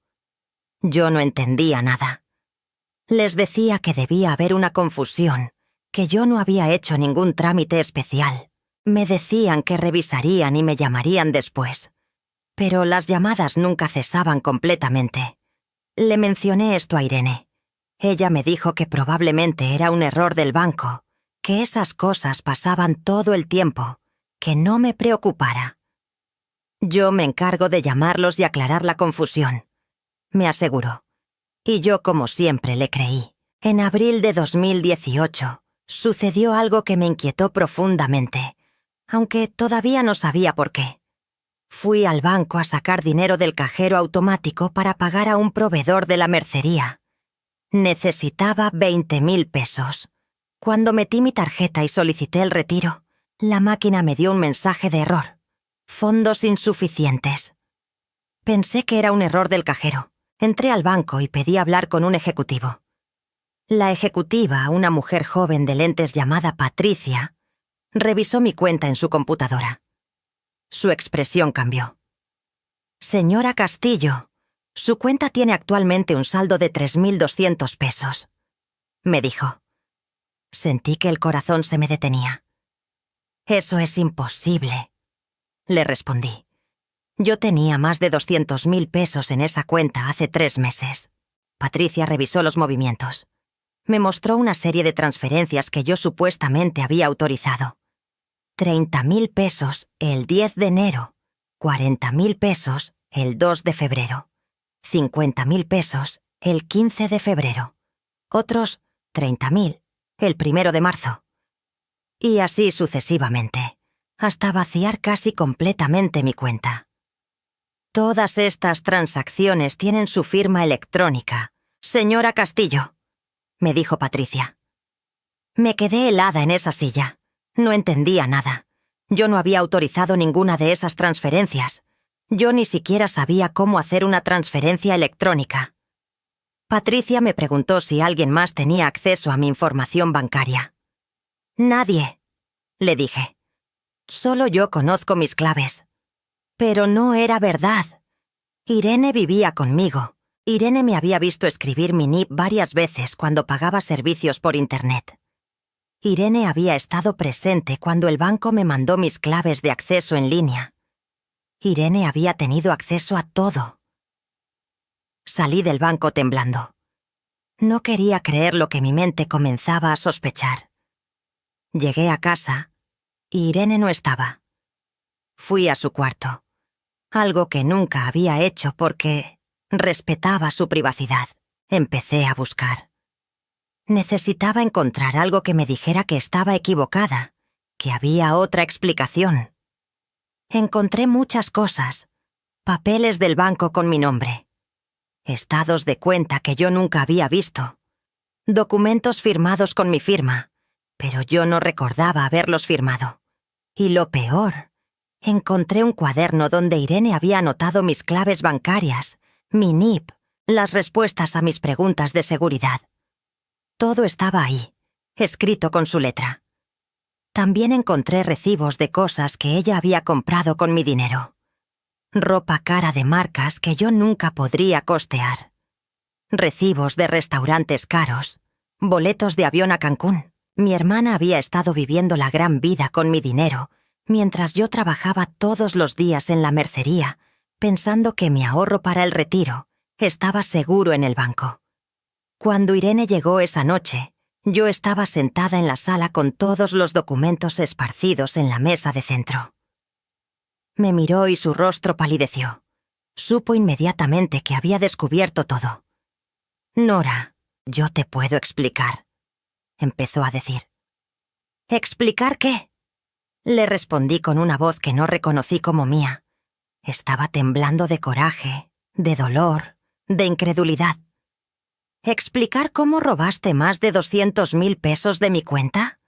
Yo no entendía nada. Les decía que debía haber una confusión, que yo no había hecho ningún trámite especial. Me decían que revisarían y me llamarían después. Pero las llamadas nunca cesaban completamente. Le mencioné esto a Irene. Ella me dijo que probablemente era un error del banco, que esas cosas pasaban todo el tiempo, que no me preocupara. «Yo me encargo de llamarlos y aclarar la confusión», me aseguró. Y yo, como siempre, le creí. En abril de 2018, sucedió algo que me inquietó profundamente, aunque todavía no sabía por qué. Fui al banco a sacar dinero del cajero automático para pagar a un proveedor de la mercería. Necesitaba 20.000 pesos. Cuando metí mi tarjeta y solicité el retiro, la máquina me dio un mensaje de error. Fondos insuficientes. Pensé que era un error del cajero. Entré al banco y pedí hablar con un ejecutivo. La ejecutiva, una mujer joven de lentes llamada Patricia, revisó mi cuenta en su computadora. Su expresión cambió. «Señora Castillo, su cuenta tiene actualmente un saldo de 3.200 pesos», me dijo. Sentí que el corazón se me detenía. «Eso es imposible», le respondí. Yo tenía más de 200.000 pesos en esa cuenta hace 3 meses. Patricia revisó los movimientos. Me mostró una serie de transferencias que yo supuestamente había autorizado. 30.000 pesos el 10 de enero, 40.000 pesos el 2 de febrero, 50.000 pesos el 15 de febrero, otros 30.000 el 1 de marzo. Y así sucesivamente, hasta vaciar casi completamente mi cuenta. Todas estas transacciones tienen su firma electrónica, señora Castillo, me dijo Patricia. Me quedé helada en esa silla. No entendía nada. Yo no había autorizado ninguna de esas transferencias. Yo ni siquiera sabía cómo hacer una transferencia electrónica. Patricia me preguntó si alguien más tenía acceso a mi información bancaria. Nadie, le dije. Solo yo conozco mis claves. Pero no era verdad. Irene vivía conmigo. Irene me había visto escribir mi NIP varias veces cuando pagaba servicios por Internet. Irene había estado presente cuando el banco me mandó mis claves de acceso en línea. Irene había tenido acceso a todo. Salí del banco temblando. No quería creer lo que mi mente comenzaba a sospechar. Llegué a casa y Irene no estaba. Fui a su cuarto, algo que nunca había hecho porque respetaba su privacidad. Empecé a buscar. Necesitaba encontrar algo que me dijera que estaba equivocada, que había otra explicación. Encontré muchas cosas. Papeles del banco con mi nombre. Estados de cuenta que yo nunca había visto. Documentos firmados con mi firma, pero yo no recordaba haberlos firmado. Y lo peor, encontré un cuaderno donde Irene había anotado mis claves bancarias, mi NIP, las respuestas a mis preguntas de seguridad. Todo estaba ahí, escrito con su letra. También encontré recibos de cosas que ella había comprado con mi dinero. Ropa cara de marcas que yo nunca podría costear. Recibos de restaurantes caros. Boletos de avión a Cancún. Mi hermana había estado viviendo la gran vida con mi dinero, mientras yo trabajaba todos los días en la mercería, pensando que mi ahorro para el retiro estaba seguro en el banco. Cuando Irene llegó esa noche, yo estaba sentada en la sala con todos los documentos esparcidos en la mesa de centro. Me miró y su rostro palideció. Supo inmediatamente que había descubierto todo. «Nora, yo te puedo explicar», empezó a decir. «¿Explicar qué?», le respondí con una voz que no reconocí como mía. Estaba temblando de coraje, de dolor, de incredulidad. ¿Explicar cómo robaste más de 200.000 pesos de mi cuenta?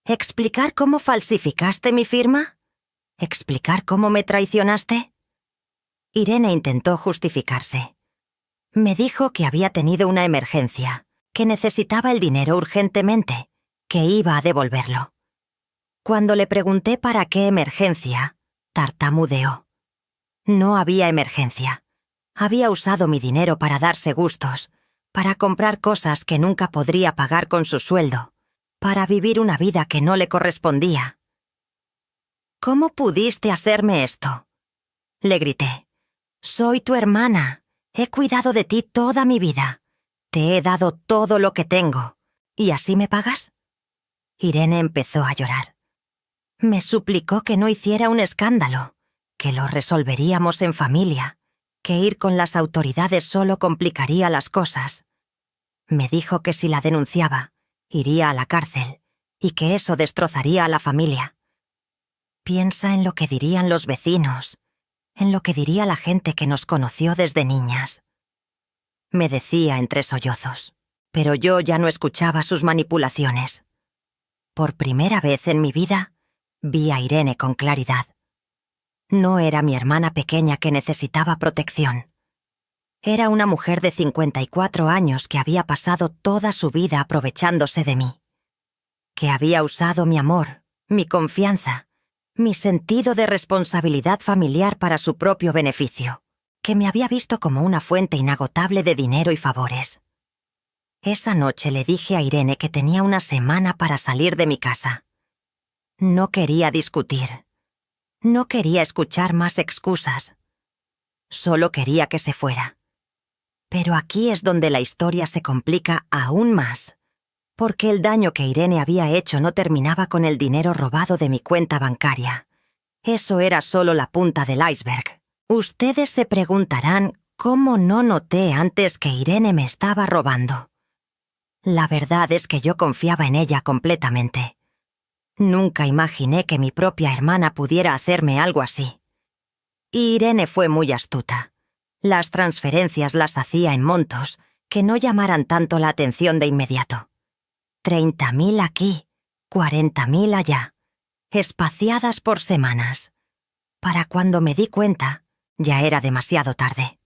¿Explicar cómo falsificaste mi firma? ¿Explicar cómo me traicionaste? Irene intentó justificarse. Me dijo que había tenido una emergencia, que necesitaba el dinero urgentemente, que iba a devolverlo. Cuando le pregunté para qué emergencia, tartamudeó. No había emergencia. Había usado mi dinero para darse gustos, para comprar cosas que nunca podría pagar con su sueldo, para vivir una vida que no le correspondía. «¿Cómo pudiste hacerme esto?», le grité. «Soy tu hermana. He cuidado de ti toda mi vida. Te he dado todo lo que tengo. ¿Y así me pagas?». Irene empezó a llorar. Me suplicó que no hiciera un escándalo, que lo resolveríamos en familia, que ir con las autoridades solo complicaría las cosas. Me dijo que si la denunciaba, iría a la cárcel y que eso destrozaría a la familia. Piensa en lo que dirían los vecinos, en lo que diría la gente que nos conoció desde niñas. Me decía entre sollozos, pero yo ya no escuchaba sus manipulaciones. Por primera vez en mi vida, vi a Irene con claridad. No era mi hermana pequeña que necesitaba protección. Era una mujer de 54 años que había pasado toda su vida aprovechándose de mí. Que había usado mi amor, mi confianza, mi sentido de responsabilidad familiar para su propio beneficio. Que me había visto como una fuente inagotable de dinero y favores. Esa noche le dije a Irene que tenía una semana para salir de mi casa. No quería discutir. No quería escuchar más excusas. Solo quería que se fuera. Pero aquí es donde la historia se complica aún más, porque el daño que Irene había hecho no terminaba con el dinero robado de mi cuenta bancaria. Eso era solo la punta del iceberg. Ustedes se preguntarán cómo no noté antes que Irene me estaba robando. La verdad es que yo confiaba en ella completamente. Nunca imaginé que mi propia hermana pudiera hacerme algo así. Irene fue muy astuta. Las transferencias las hacía en montos que no llamaran tanto la atención de inmediato. 30.000 aquí, 40.000 allá, espaciadas por semanas. Para cuando me di cuenta, ya era demasiado tarde.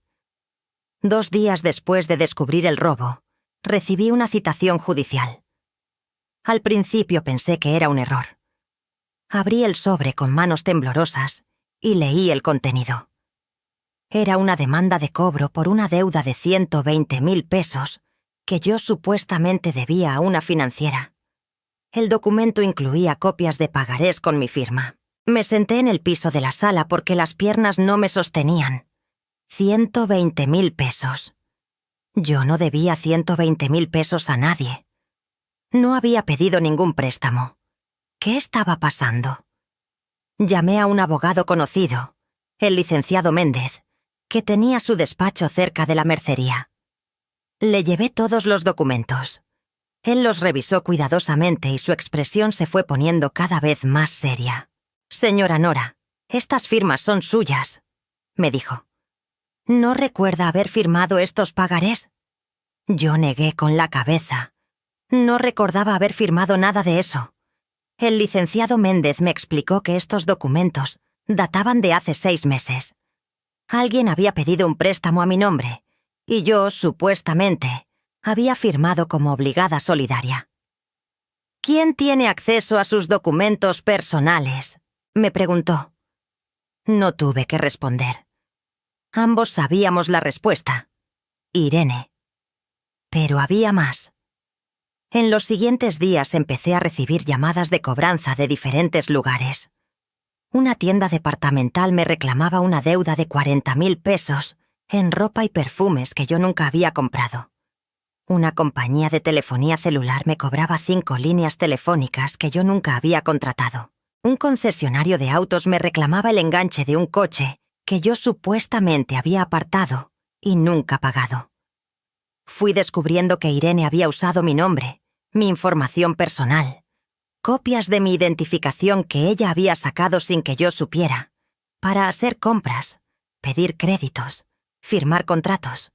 2 días después de descubrir el robo, recibí una citación judicial. Al principio pensé que era un error. Abrí el sobre con manos temblorosas y leí el contenido. Era una demanda de cobro por una deuda de 120.000 pesos que yo supuestamente debía a una financiera. El documento incluía copias de pagarés con mi firma. Me senté en el piso de la sala porque las piernas no me sostenían. 120.000 pesos. Yo no debía 120.000 pesos a nadie. No había pedido ningún préstamo. ¿Qué estaba pasando? Llamé a un abogado conocido, el licenciado Méndez, que tenía su despacho cerca de la mercería. Le llevé todos los documentos. Él los revisó cuidadosamente y su expresión se fue poniendo cada vez más seria. «Señora Nora, estas firmas son suyas», me dijo. «¿No recuerda haber firmado estos pagarés?» Yo negué con la cabeza. No recordaba haber firmado nada de eso. El licenciado Méndez me explicó que estos documentos databan de hace 6 meses. Alguien había pedido un préstamo a mi nombre, y yo, supuestamente, había firmado como obligada solidaria. «¿Quién tiene acceso a sus documentos personales?», me preguntó. No tuve que responder. Ambos sabíamos la respuesta. Irene. Pero había más. En los siguientes días empecé a recibir llamadas de cobranza de diferentes lugares. Una tienda departamental me reclamaba una deuda de 40.000 pesos en ropa y perfumes que yo nunca había comprado. Una compañía de telefonía celular me cobraba 5 líneas telefónicas que yo nunca había contratado. Un concesionario de autos me reclamaba el enganche de un coche que yo supuestamente había apartado y nunca pagado. Fui descubriendo que Irene había usado mi nombre, mi información personal, copias de mi identificación que ella había sacado sin que yo supiera, para hacer compras, pedir créditos, firmar contratos.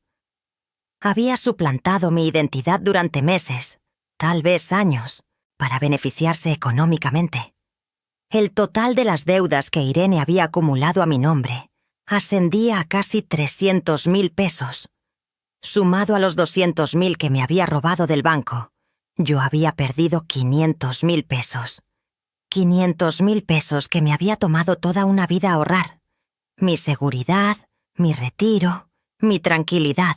Había suplantado mi identidad durante meses, tal vez años, para beneficiarse económicamente. El total de las deudas que Irene había acumulado a mi nombre ascendía a casi 300.000 pesos. Sumado a los 200.000 que me había robado del banco, yo había perdido 500.000 pesos. 500.000 pesos que me había tomado toda una vida ahorrar. Mi seguridad, mi retiro, mi tranquilidad,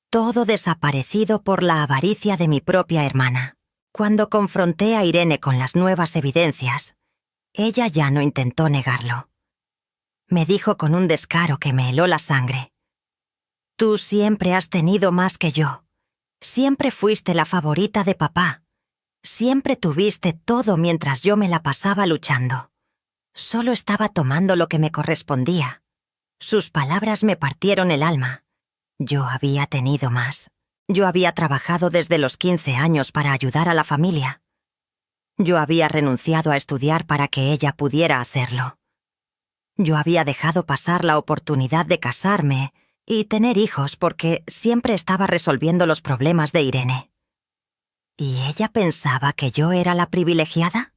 todo desaparecido por la avaricia de mi propia hermana. Cuando confronté a Irene con las nuevas evidencias, ella ya no intentó negarlo. Me dijo con un descaro que me heló la sangre. «Tú siempre has tenido más que yo. Siempre fuiste la favorita de papá. Siempre tuviste todo mientras yo me la pasaba luchando. Solo estaba tomando lo que me correspondía». Sus palabras me partieron el alma. Yo había tenido más. Yo había trabajado desde los 15 años para ayudar a la familia. Yo había renunciado a estudiar para que ella pudiera hacerlo. Yo había dejado pasar la oportunidad de casarme y tener hijos porque siempre estaba resolviendo los problemas de Irene. ¿Y ella pensaba que yo era la privilegiada?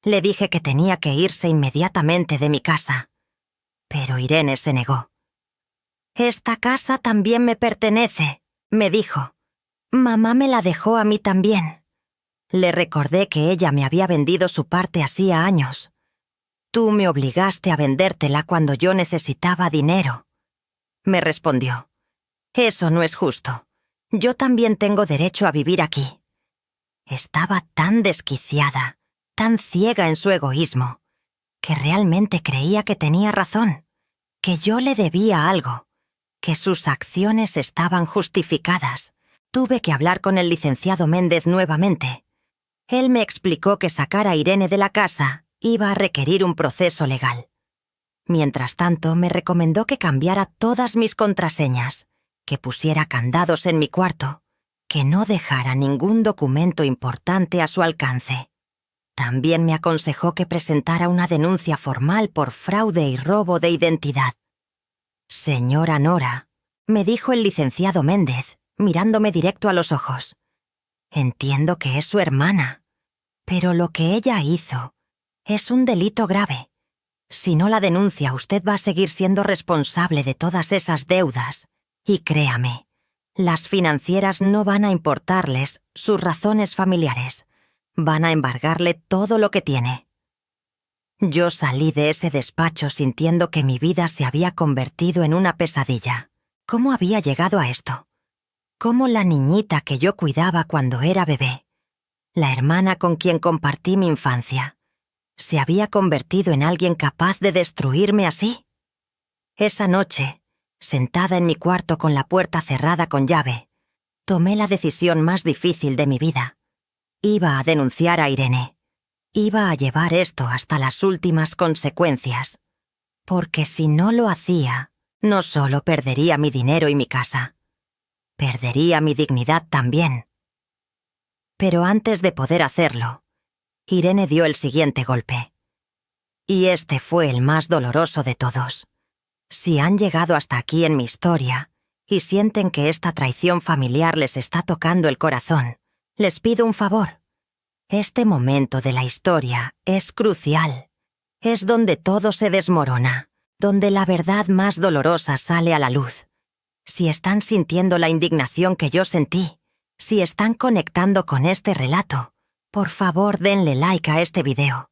Le dije que tenía que irse inmediatamente de mi casa, pero Irene se negó. «Esta casa también me pertenece», me dijo. «Mamá me la dejó a mí también». Le recordé que ella me había vendido su parte hacía años. «Tú me obligaste a vendértela cuando yo necesitaba dinero», me respondió. «Eso no es justo. Yo también tengo derecho a vivir aquí». Estaba tan desquiciada, tan ciega en su egoísmo, que realmente creía que tenía razón, que yo le debía algo, que sus acciones estaban justificadas. Tuve que hablar con el licenciado Méndez nuevamente. Él me explicó que sacar a Irene de la casa iba a requerir un proceso legal. Mientras tanto, me recomendó que cambiara todas mis contraseñas, que pusiera candados en mi cuarto, que no dejara ningún documento importante a su alcance. También me aconsejó que presentara una denuncia formal por fraude y robo de identidad. «Señora Nora», me dijo el licenciado Méndez, mirándome directo a los ojos. «Entiendo que es su hermana, pero lo que ella hizo es un delito grave. Si no la denuncia, usted va a seguir siendo responsable de todas esas deudas. Y créame, las financieras no van a importarles sus razones familiares. Van a embargarle todo lo que tiene». Yo salí de ese despacho sintiendo que mi vida se había convertido en una pesadilla. ¿Cómo había llegado a esto? ¿Cómo la niñita que yo cuidaba cuando era bebé, la hermana con quien compartí mi infancia, se había convertido en alguien capaz de destruirme así? Esa noche, sentada en mi cuarto con la puerta cerrada con llave, tomé la decisión más difícil de mi vida. Iba a denunciar a Irene. Iba a llevar esto hasta las últimas consecuencias. Porque si no lo hacía, no solo perdería mi dinero y mi casa, perdería mi dignidad también. Pero antes de poder hacerlo, Irene dio el siguiente golpe. Y este fue el más doloroso de todos. Si han llegado hasta aquí en mi historia y sienten que esta traición familiar les está tocando el corazón, les pido un favor. Este momento de la historia es crucial. Es donde todo se desmorona, donde la verdad más dolorosa sale a la luz. Si están sintiendo la indignación que yo sentí, si están conectando con este relato, por favor denle like a este video.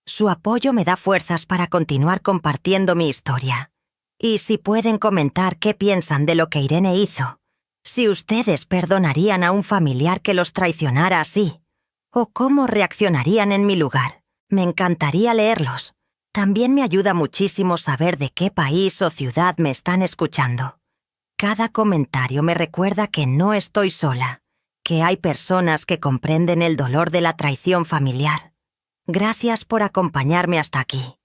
Su apoyo me da fuerzas para continuar compartiendo mi historia. Y si pueden comentar qué piensan de lo que Irene hizo, si ustedes perdonarían a un familiar que los traicionara así, o cómo reaccionarían en mi lugar, me encantaría leerlos. También me ayuda muchísimo saber de qué país o ciudad me están escuchando. Cada comentario me recuerda que no estoy sola, que hay personas que comprenden el dolor de la traición familiar. Gracias por acompañarme hasta aquí.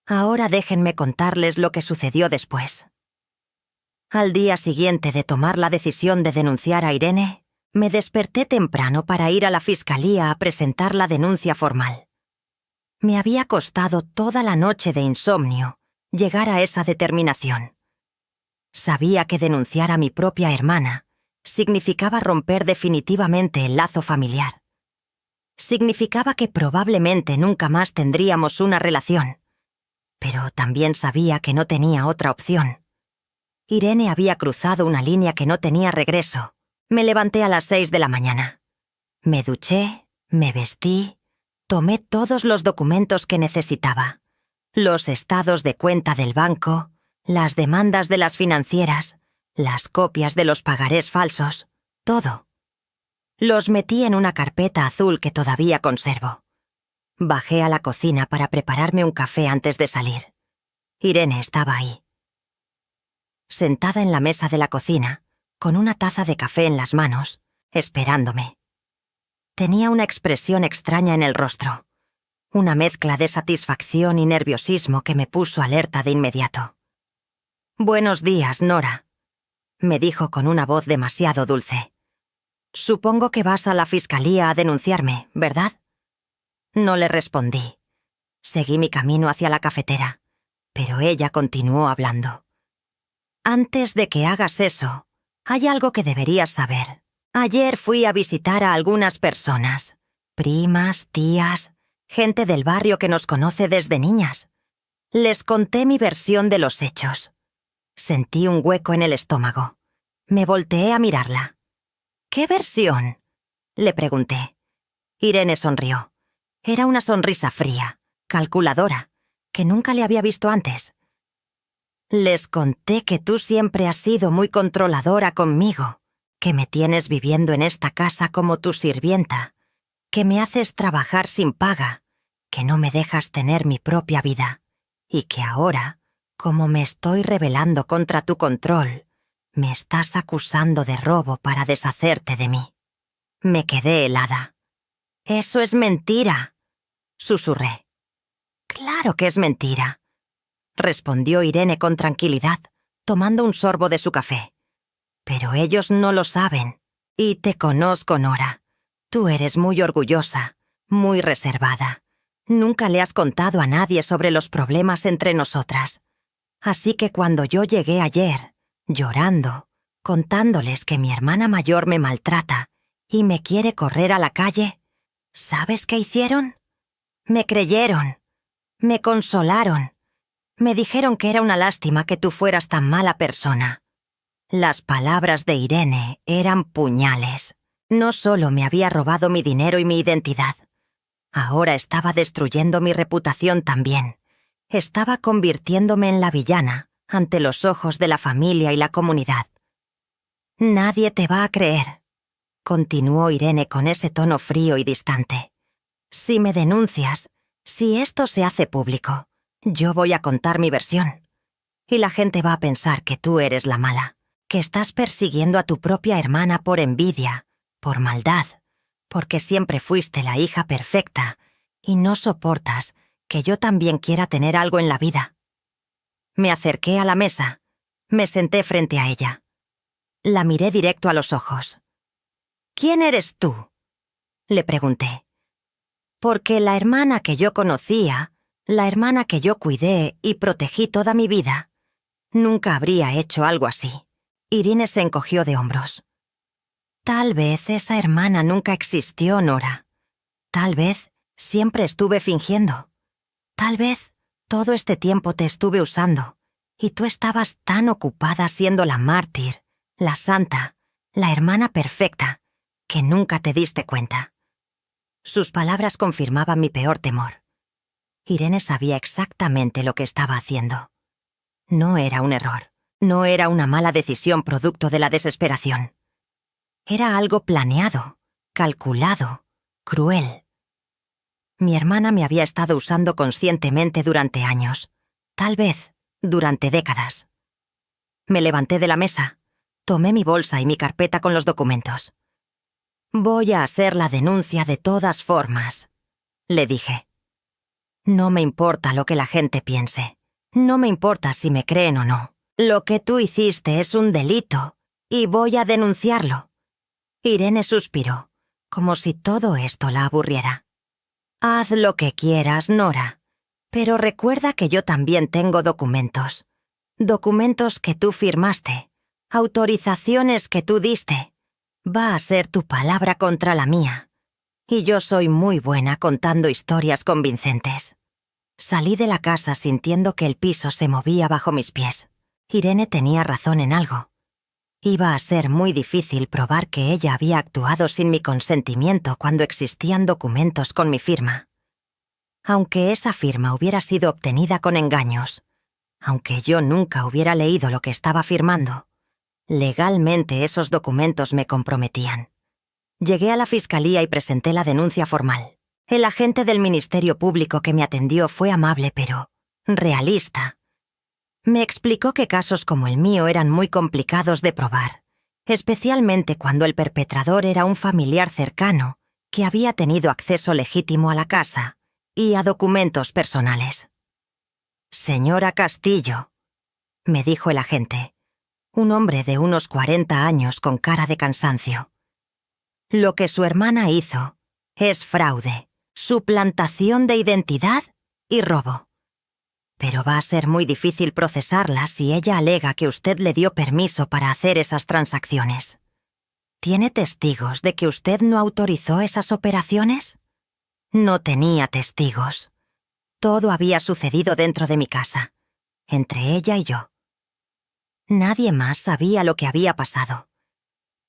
Ahora déjenme contarles lo que sucedió después. Al día siguiente de tomar la decisión de denunciar a Irene, me desperté temprano para ir a la fiscalía a presentar la denuncia formal. Me había costado toda la noche de insomnio llegar a esa determinación. Sabía que denunciar a mi propia hermana significaba romper definitivamente el lazo familiar. Significaba que probablemente nunca más tendríamos una relación. Pero también sabía que no tenía otra opción. Irene había cruzado una línea que no tenía regreso. Me levanté a las 6 de la mañana. Me duché, me vestí, tomé todos los documentos que necesitaba. Los estados de cuenta del banco, las demandas de las financieras, las copias de los pagarés falsos, todo. Los metí en una carpeta azul que todavía conservo. Bajé a la cocina para prepararme un café antes de salir. Irene estaba ahí. Sentada en la mesa de la cocina, con una taza de café en las manos, esperándome. Tenía una expresión extraña en el rostro, una mezcla de satisfacción y nerviosismo que me puso alerta de inmediato. «Buenos días, Nora», me dijo con una voz demasiado dulce. «Supongo que vas a la fiscalía a denunciarme, ¿verdad?» No le respondí. Seguí mi camino hacia la cafetera, pero ella continuó hablando. «Antes de que hagas eso, hay algo que deberías saber. Ayer fui a visitar a algunas personas, primas, tías, gente del barrio que nos conoce desde niñas. Les conté mi versión de los hechos. Sentí un hueco en el estómago. Me volteé a mirarla. «¿Qué versión?», le pregunté. Irene sonrió. Era una sonrisa fría, calculadora, que nunca le había visto antes. «Les conté que tú siempre has sido muy controladora conmigo, que me tienes viviendo en esta casa como tu sirvienta, que me haces trabajar sin paga, que no me dejas tener mi propia vida, y que ahora, Como me estoy rebelando contra tu control, me estás acusando de robo para deshacerte de mí. Me quedé helada. «Eso es mentira», susurré. «Claro que es mentira», respondió Irene con tranquilidad, tomando un sorbo de su café. «Pero ellos no lo saben. Y te conozco, Nora. Tú eres muy orgullosa, muy reservada. Nunca le has contado a nadie sobre los problemas entre nosotras. Así que cuando yo llegué ayer, llorando, contándoles que mi hermana mayor me maltrata y me quiere correr a la calle, ¿sabes qué hicieron? Me creyeron, me consolaron, me dijeron que era una lástima que tú fueras tan mala persona». Las palabras de Irene eran puñales. No solo me había robado mi dinero y mi identidad. Ahora estaba destruyendo mi reputación también. Estaba convirtiéndome en la villana ante los ojos de la familia y la comunidad. «Nadie te va a creer», continuó Irene con ese tono frío y distante. «Si me denuncias, si esto se hace público, yo voy a contar mi versión. Y la gente va a pensar que tú eres la mala, que estás persiguiendo a tu propia hermana por envidia, por maldad, porque siempre fuiste la hija perfecta y no soportas que yo también quiera tener algo en la vida». Me acerqué a la mesa, me senté frente a ella. La miré directo a los ojos. «¿Quién eres tú?», le pregunté. Porque la hermana que yo conocía, la hermana que yo cuidé y protegí toda mi vida, nunca habría hecho algo así. Irene se encogió de hombros. «Tal vez esa hermana nunca existió, Nora. Tal vez siempre estuve fingiendo. Tal vez todo este tiempo te estuve usando y tú estabas tan ocupada siendo la mártir, la santa, la hermana perfecta, que nunca te diste cuenta». Sus palabras confirmaban mi peor temor. Irene sabía exactamente lo que estaba haciendo. No era un error, no era una mala decisión producto de la desesperación. Era algo planeado, calculado, cruel. Mi hermana me había estado usando conscientemente durante años, tal vez durante décadas. Me levanté de la mesa, tomé mi bolsa y mi carpeta con los documentos. «Voy a hacer la denuncia de todas formas», le dije. «No me importa lo que la gente piense. No me importa si me creen o no. Lo que tú hiciste es un delito y voy a denunciarlo». Irene suspiró, como si todo esto la aburriera. «Haz lo que quieras, Nora, pero recuerda que yo también tengo documentos. Documentos que tú firmaste, autorizaciones que tú diste. Va a ser tu palabra contra la mía. Y yo soy muy buena contando historias convincentes». Salí de la casa sintiendo que el piso se movía bajo mis pies. Irene tenía razón en algo. Iba a ser muy difícil probar que ella había actuado sin mi consentimiento cuando existían documentos con mi firma. Aunque esa firma hubiera sido obtenida con engaños, aunque yo nunca hubiera leído lo que estaba firmando, legalmente esos documentos me comprometían. Llegué a la fiscalía y presenté la denuncia formal. El agente del Ministerio Público que me atendió fue amable pero realista. Me explicó que casos como el mío eran muy complicados de probar, especialmente cuando el perpetrador era un familiar cercano que había tenido acceso legítimo a la casa y a documentos personales. «Señora Castillo», me dijo el agente, un hombre de unos 40 años con cara de cansancio. «Lo que su hermana hizo es fraude, suplantación de identidad y robo. Pero va a ser muy difícil procesarla si ella alega que usted le dio permiso para hacer esas transacciones. ¿Tiene testigos de que usted no autorizó esas operaciones?». No tenía testigos. Todo había sucedido dentro de mi casa, entre ella y yo. Nadie más sabía lo que había pasado.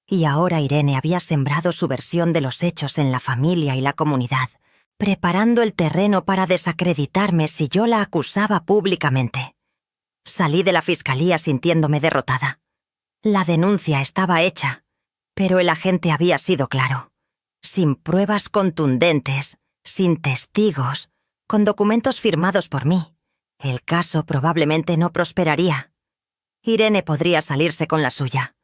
Y ahora Irene había sembrado su versión de los hechos en la familia y la comunidad, preparando el terreno para desacreditarme si yo la acusaba públicamente. Salí de la fiscalía sintiéndome derrotada. La denuncia estaba hecha, pero el agente había sido claro. Sin pruebas contundentes, sin testigos, con documentos firmados por mí, El caso probablemente no prosperaría. Irene podría salirse con la suya.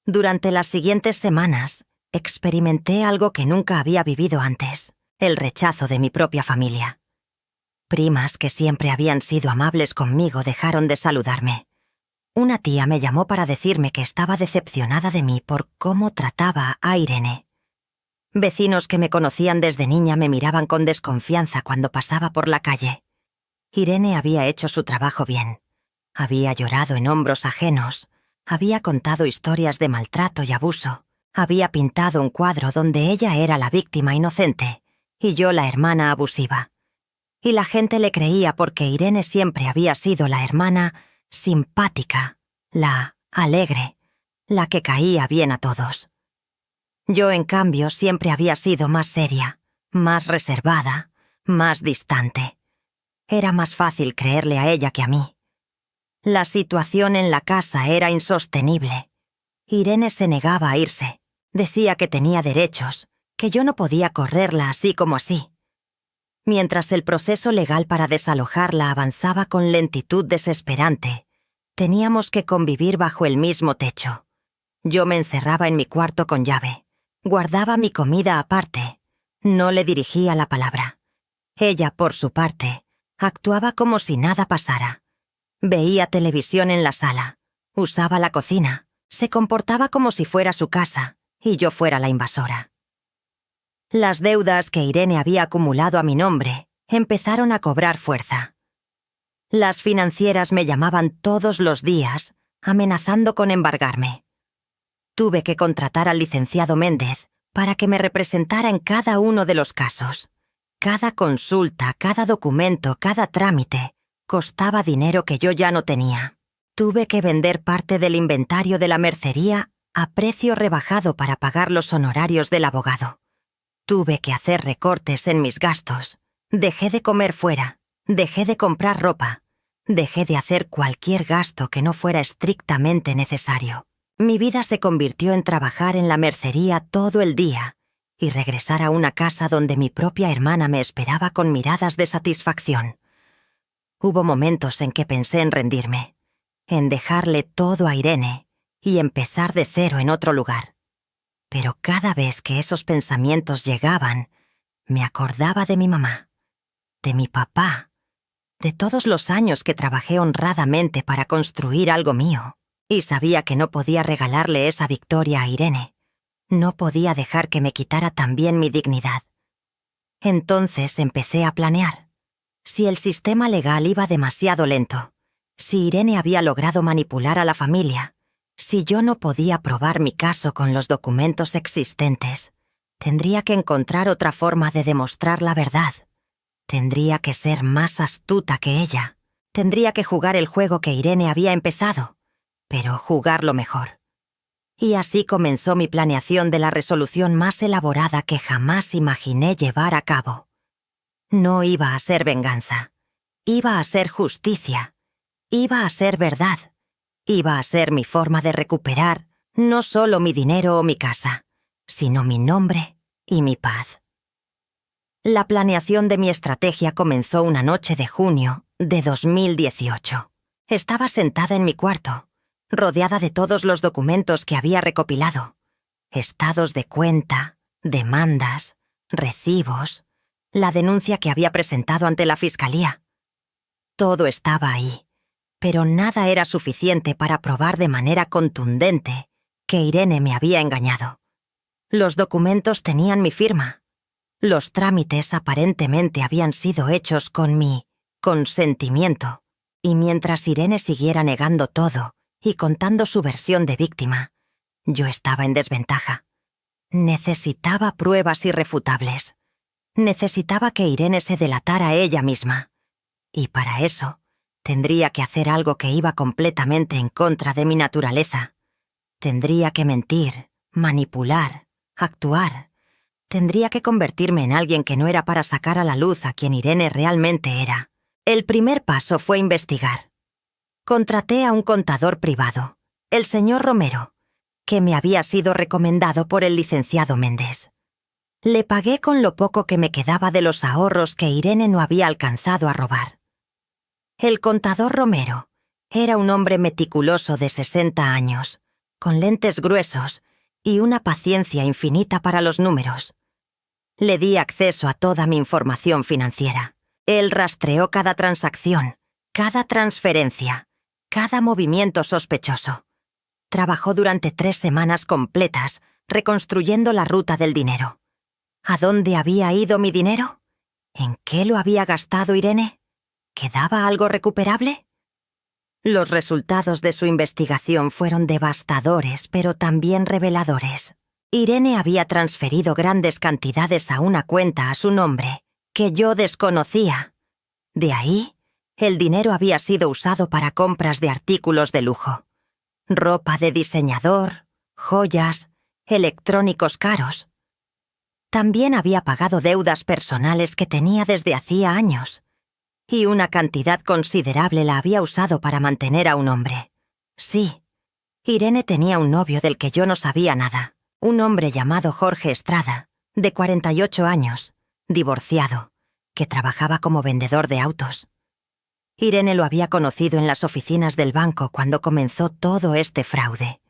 Durante las siguientes semanas, experimenté algo que nunca había vivido antes: el rechazo de mi propia familia. Primas que siempre habían sido amables conmigo dejaron de saludarme. Una tía me llamó para decirme que estaba decepcionada de mí por cómo trataba a Irene. Vecinos que me conocían desde niña me miraban con desconfianza cuando pasaba por la calle. Irene había hecho su trabajo bien. Había llorado en hombros ajenos. Había contado historias de maltrato y abuso. Había pintado un cuadro donde ella era la víctima inocente y yo la hermana abusiva. Y la gente le creía porque Irene siempre había sido la hermana simpática, la alegre, la que caía bien a todos. Yo, en cambio, siempre había sido más seria, más reservada, más distante. Era más fácil creerle a ella que a mí. La situación en la casa era insostenible. Irene se negaba a irse. Decía que tenía derechos, que yo no podía correrla así como así. Mientras el proceso legal para desalojarla avanzaba con lentitud desesperante, teníamos que convivir bajo el mismo techo. Yo me encerraba en mi cuarto con llave. Guardaba mi comida aparte. No le dirigía la palabra. Ella, por su parte, actuaba como si nada pasara. Veía televisión en la sala, usaba la cocina, se comportaba como si fuera su casa y yo fuera la invasora. Las deudas que Irene había acumulado a mi nombre empezaron a cobrar fuerza. Las financieras me llamaban todos los días, amenazando con embargarme. Tuve que contratar al licenciado Méndez para que me representara en cada uno de los casos. Cada consulta, cada documento, cada trámite costaba dinero que yo ya no tenía. Tuve que vender parte del inventario de la mercería a precio rebajado para pagar los honorarios del abogado. Tuve que hacer recortes en mis gastos. Dejé de comer fuera, dejé de comprar ropa, dejé de hacer cualquier gasto que no fuera estrictamente necesario. Mi vida se convirtió en trabajar en la mercería todo el día y regresar a una casa donde mi propia hermana me esperaba con miradas de satisfacción. Hubo momentos en que pensé en rendirme, en dejarle todo a Irene y empezar de cero en otro lugar. Pero cada vez que esos pensamientos llegaban, me acordaba de mi mamá, de mi papá, de todos los años que trabajé honradamente para construir algo mío, y sabía que no podía regalarle esa victoria a Irene. No podía dejar que me quitara también mi dignidad. Entonces empecé a planear. Si el sistema legal iba demasiado lento, si Irene había logrado manipular a la familia, si yo no podía probar mi caso con los documentos existentes, tendría que encontrar otra forma de demostrar la verdad. Tendría que ser más astuta que ella. Tendría que jugar el juego que Irene había empezado, pero jugarlo mejor. Y así comenzó mi planeación de la resolución más elaborada que jamás imaginé llevar a cabo. No iba a ser venganza. Iba a ser justicia. Iba a ser verdad. Iba a ser mi forma de recuperar no solo mi dinero o mi casa, sino mi nombre y mi paz. La planeación de mi estrategia comenzó una noche de junio de 2018. Estaba sentada en mi cuarto, rodeada de todos los documentos que había recopilado. Estados de cuenta, demandas, recibos, la denuncia que había presentado ante la fiscalía. Todo estaba ahí. Pero nada era suficiente para probar de manera contundente que Irene me había engañado. Los documentos tenían mi firma. Los trámites aparentemente habían sido hechos con mi consentimiento, y mientras Irene siguiera negando todo y contando su versión de víctima, yo estaba en desventaja. Necesitaba pruebas irrefutables. Necesitaba que Irene se delatara a ella misma. Y para eso, tendría que hacer algo que iba completamente en contra de mi naturaleza. Tendría que mentir, manipular, actuar. Tendría que convertirme en alguien que no era para sacar a la luz a quien Irene realmente era. El primer paso fue investigar. Contraté a un contador privado, el señor Romero, que me había sido recomendado por el licenciado Méndez. Le pagué con lo poco que me quedaba de los ahorros que Irene no había alcanzado a robar. El contador Romero era un hombre meticuloso de 60 años, con lentes gruesos y una paciencia infinita para los números. Le di acceso a toda mi información financiera. Él rastreó cada transacción, cada transferencia, cada movimiento sospechoso. Trabajó durante 3 semanas completas reconstruyendo la ruta del dinero. ¿A dónde había ido mi dinero? ¿En qué lo había gastado Irene? ¿Quedaba algo recuperable? Los resultados de su investigación fueron devastadores, pero también reveladores. Irene había transferido grandes cantidades a una cuenta a su nombre que yo desconocía. De ahí, el dinero había sido usado para compras de artículos de lujo. Ropa de diseñador, joyas, electrónicos caros. También había pagado deudas personales que tenía desde hacía años. Y una cantidad considerable la había usado para mantener a un hombre. Sí, Irene tenía un novio del que yo no sabía nada. Un hombre llamado Jorge Estrada, de 48 años, divorciado, que trabajaba como vendedor de autos. Irene lo había conocido en las oficinas del banco cuando comenzó todo este fraude.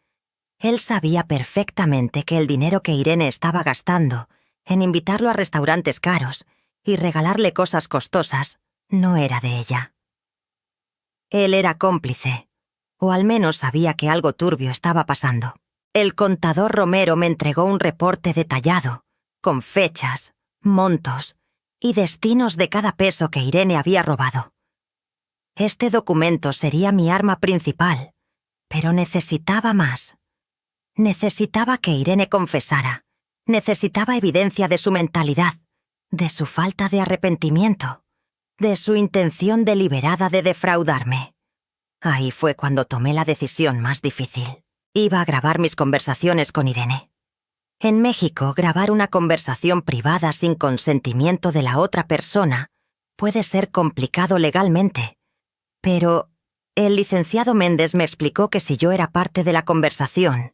Él sabía perfectamente que el dinero que Irene estaba gastando en invitarlo a restaurantes caros y regalarle cosas costosas no era de ella. Él era cómplice, o al menos sabía que algo turbio estaba pasando. El contador Romero me entregó un reporte detallado, con fechas, montos y destinos de cada peso que Irene había robado. Este documento sería mi arma principal, pero necesitaba más. Necesitaba que Irene confesara. Necesitaba evidencia de su mentalidad, de su falta de arrepentimiento, de su intención deliberada de defraudarme. Ahí fue cuando tomé la decisión más difícil. Iba a grabar mis conversaciones con Irene. En México, grabar una conversación privada sin consentimiento de la otra persona puede ser complicado legalmente, pero el licenciado Méndez me explicó que si yo era parte de la conversación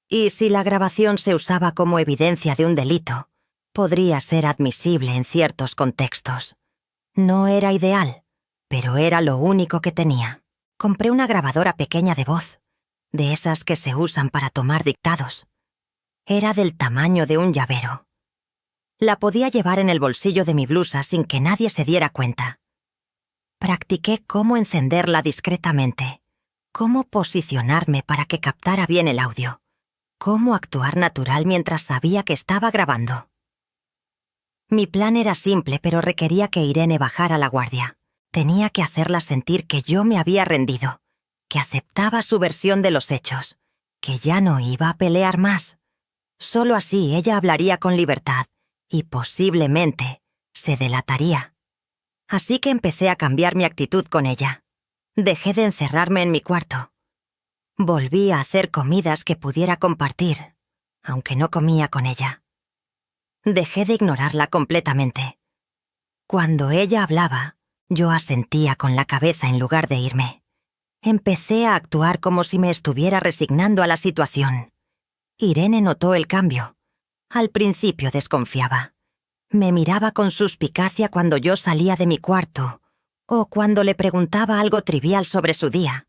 y si la grabación se usaba como evidencia de un delito, podría ser admisible en ciertos contextos. No era ideal, pero era lo único que tenía. Compré una grabadora pequeña de voz, de esas que se usan para tomar dictados. Era del tamaño de un llavero. La podía llevar en el bolsillo de mi blusa sin que nadie se diera cuenta. Practiqué cómo encenderla discretamente, cómo posicionarme para que captara bien el audio, cómo actuar natural mientras sabía que estaba grabando. Mi plan era simple, pero requería que Irene bajara la guardia. Tenía que hacerla sentir que yo me había rendido, que aceptaba su versión de los hechos, que ya no iba a pelear más. Solo así ella hablaría con libertad y posiblemente se delataría. Así que empecé a cambiar mi actitud con ella. Dejé de encerrarme en mi cuarto. Volví a hacer comidas que pudiera compartir, aunque no comía con ella. Dejé de ignorarla completamente. Cuando ella hablaba, yo asentía con la cabeza en lugar de irme. Empecé a actuar como si me estuviera resignando a la situación. Irene notó el cambio. Al principio desconfiaba. Me miraba con suspicacia cuando yo salía de mi cuarto o cuando le preguntaba algo trivial sobre su día.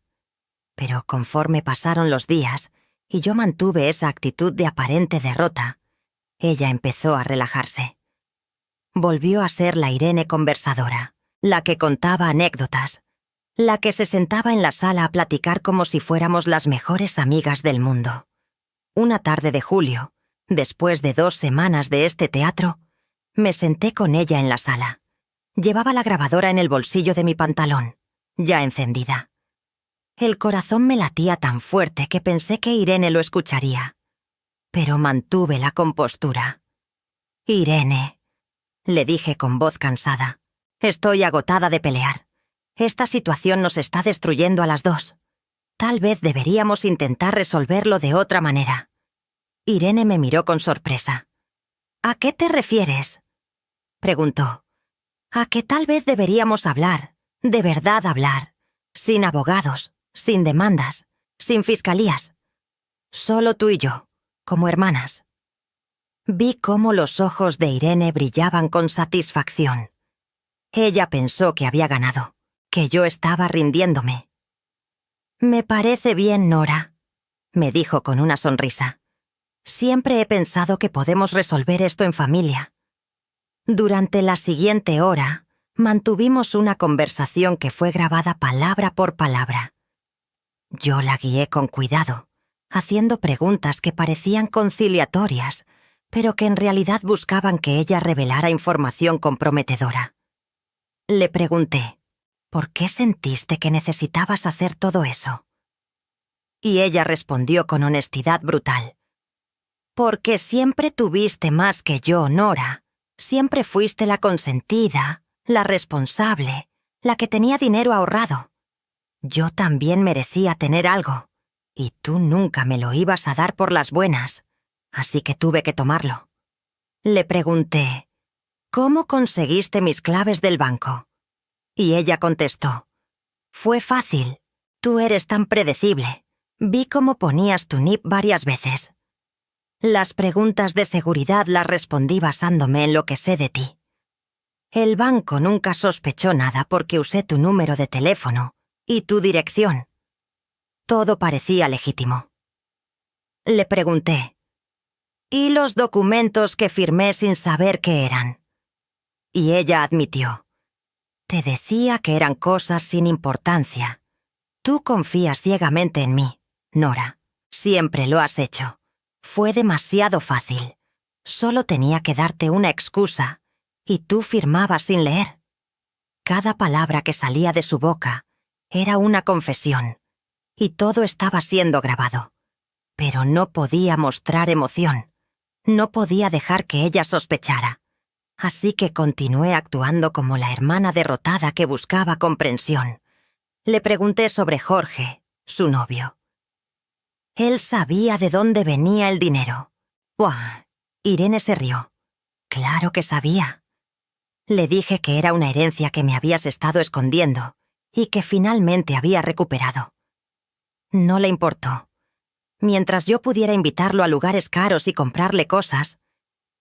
Pero conforme pasaron los días y yo mantuve esa actitud de aparente derrota, ella empezó a relajarse. Volvió a ser la Irene conversadora, la que contaba anécdotas, la que se sentaba en la sala a platicar como si fuéramos las mejores amigas del mundo. Una tarde de julio, después de 2 semanas de este teatro, me senté con ella en la sala. Llevaba la grabadora en el bolsillo de mi pantalón, ya encendida. El corazón me latía tan fuerte que pensé que Irene lo escucharía. Pero mantuve la compostura. «Irene», le dije con voz cansada, «estoy agotada de pelear. Esta situación nos está destruyendo a las dos. Tal vez deberíamos intentar resolverlo de otra manera». Irene me miró con sorpresa. «¿A qué te refieres?», preguntó. «A que tal vez deberíamos hablar, de verdad hablar, sin abogados, sin demandas, sin fiscalías. Solo tú y yo, como hermanas». Vi cómo los ojos de Irene brillaban con satisfacción. Ella pensó que había ganado, que yo estaba rindiéndome. «Me parece bien, Nora», me dijo con una sonrisa. «Siempre he pensado que podemos resolver esto en familia». Durante la siguiente hora, mantuvimos una conversación que fue grabada palabra por palabra. Yo la guié con cuidado, haciendo preguntas que parecían conciliatorias, pero que en realidad buscaban que ella revelara información comprometedora. Le pregunté, ¿por qué sentiste que necesitabas hacer todo eso? Y ella respondió con honestidad brutal. «Porque siempre tuviste más que yo, Nora. Siempre fuiste la consentida, la responsable, la que tenía dinero ahorrado. Yo también merecía tener algo, y tú nunca me lo ibas a dar por las buenas, así que tuve que tomarlo». Le pregunté, «¿Cómo conseguiste mis claves del banco?» Y ella contestó, «Fue fácil. Tú eres tan predecible. Vi cómo ponías tu NIP varias veces». Las preguntas de seguridad las respondí basándome en lo que sé de ti. El banco nunca sospechó nada porque usé tu número de teléfono y tu dirección. Todo parecía legítimo. Le pregunté, «¿Y los documentos que firmé sin saber qué eran?» Y ella admitió, «Te decía que eran cosas sin importancia. Tú confías ciegamente en mí, Nora. Siempre lo has hecho. Fue demasiado fácil. Solo tenía que darte una excusa, y tú firmabas sin leer». Cada palabra que salía de su boca era una confesión, y todo estaba siendo grabado. Pero no podía mostrar emoción. No podía dejar que ella sospechara. Así que continué actuando como la hermana derrotada que buscaba comprensión. Le pregunté sobre Jorge, su novio. Él sabía de dónde venía el dinero. ¡Buah! Irene se rió. Claro que sabía. Le dije que era una herencia que me habías estado escondiendo y que finalmente había recuperado. No le importó. Mientras yo pudiera invitarlo a lugares caros y comprarle cosas,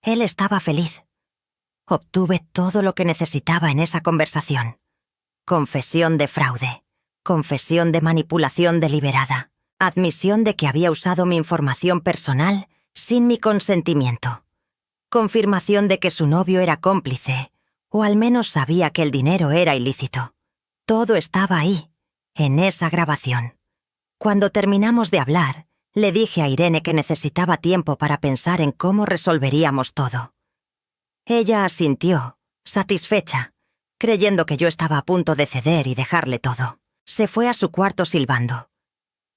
él estaba feliz. Obtuve todo lo que necesitaba en esa conversación. Confesión de fraude, confesión de manipulación deliberada, admisión de que había usado mi información personal sin mi consentimiento, confirmación de que su novio era cómplice, o al menos sabía que el dinero era ilícito. Todo estaba ahí, en esa grabación. Cuando terminamos de hablar, le dije a Irene que necesitaba tiempo para pensar en cómo resolveríamos todo. Ella asintió, satisfecha, creyendo que yo estaba a punto de ceder y dejarle todo. Se fue a su cuarto silbando.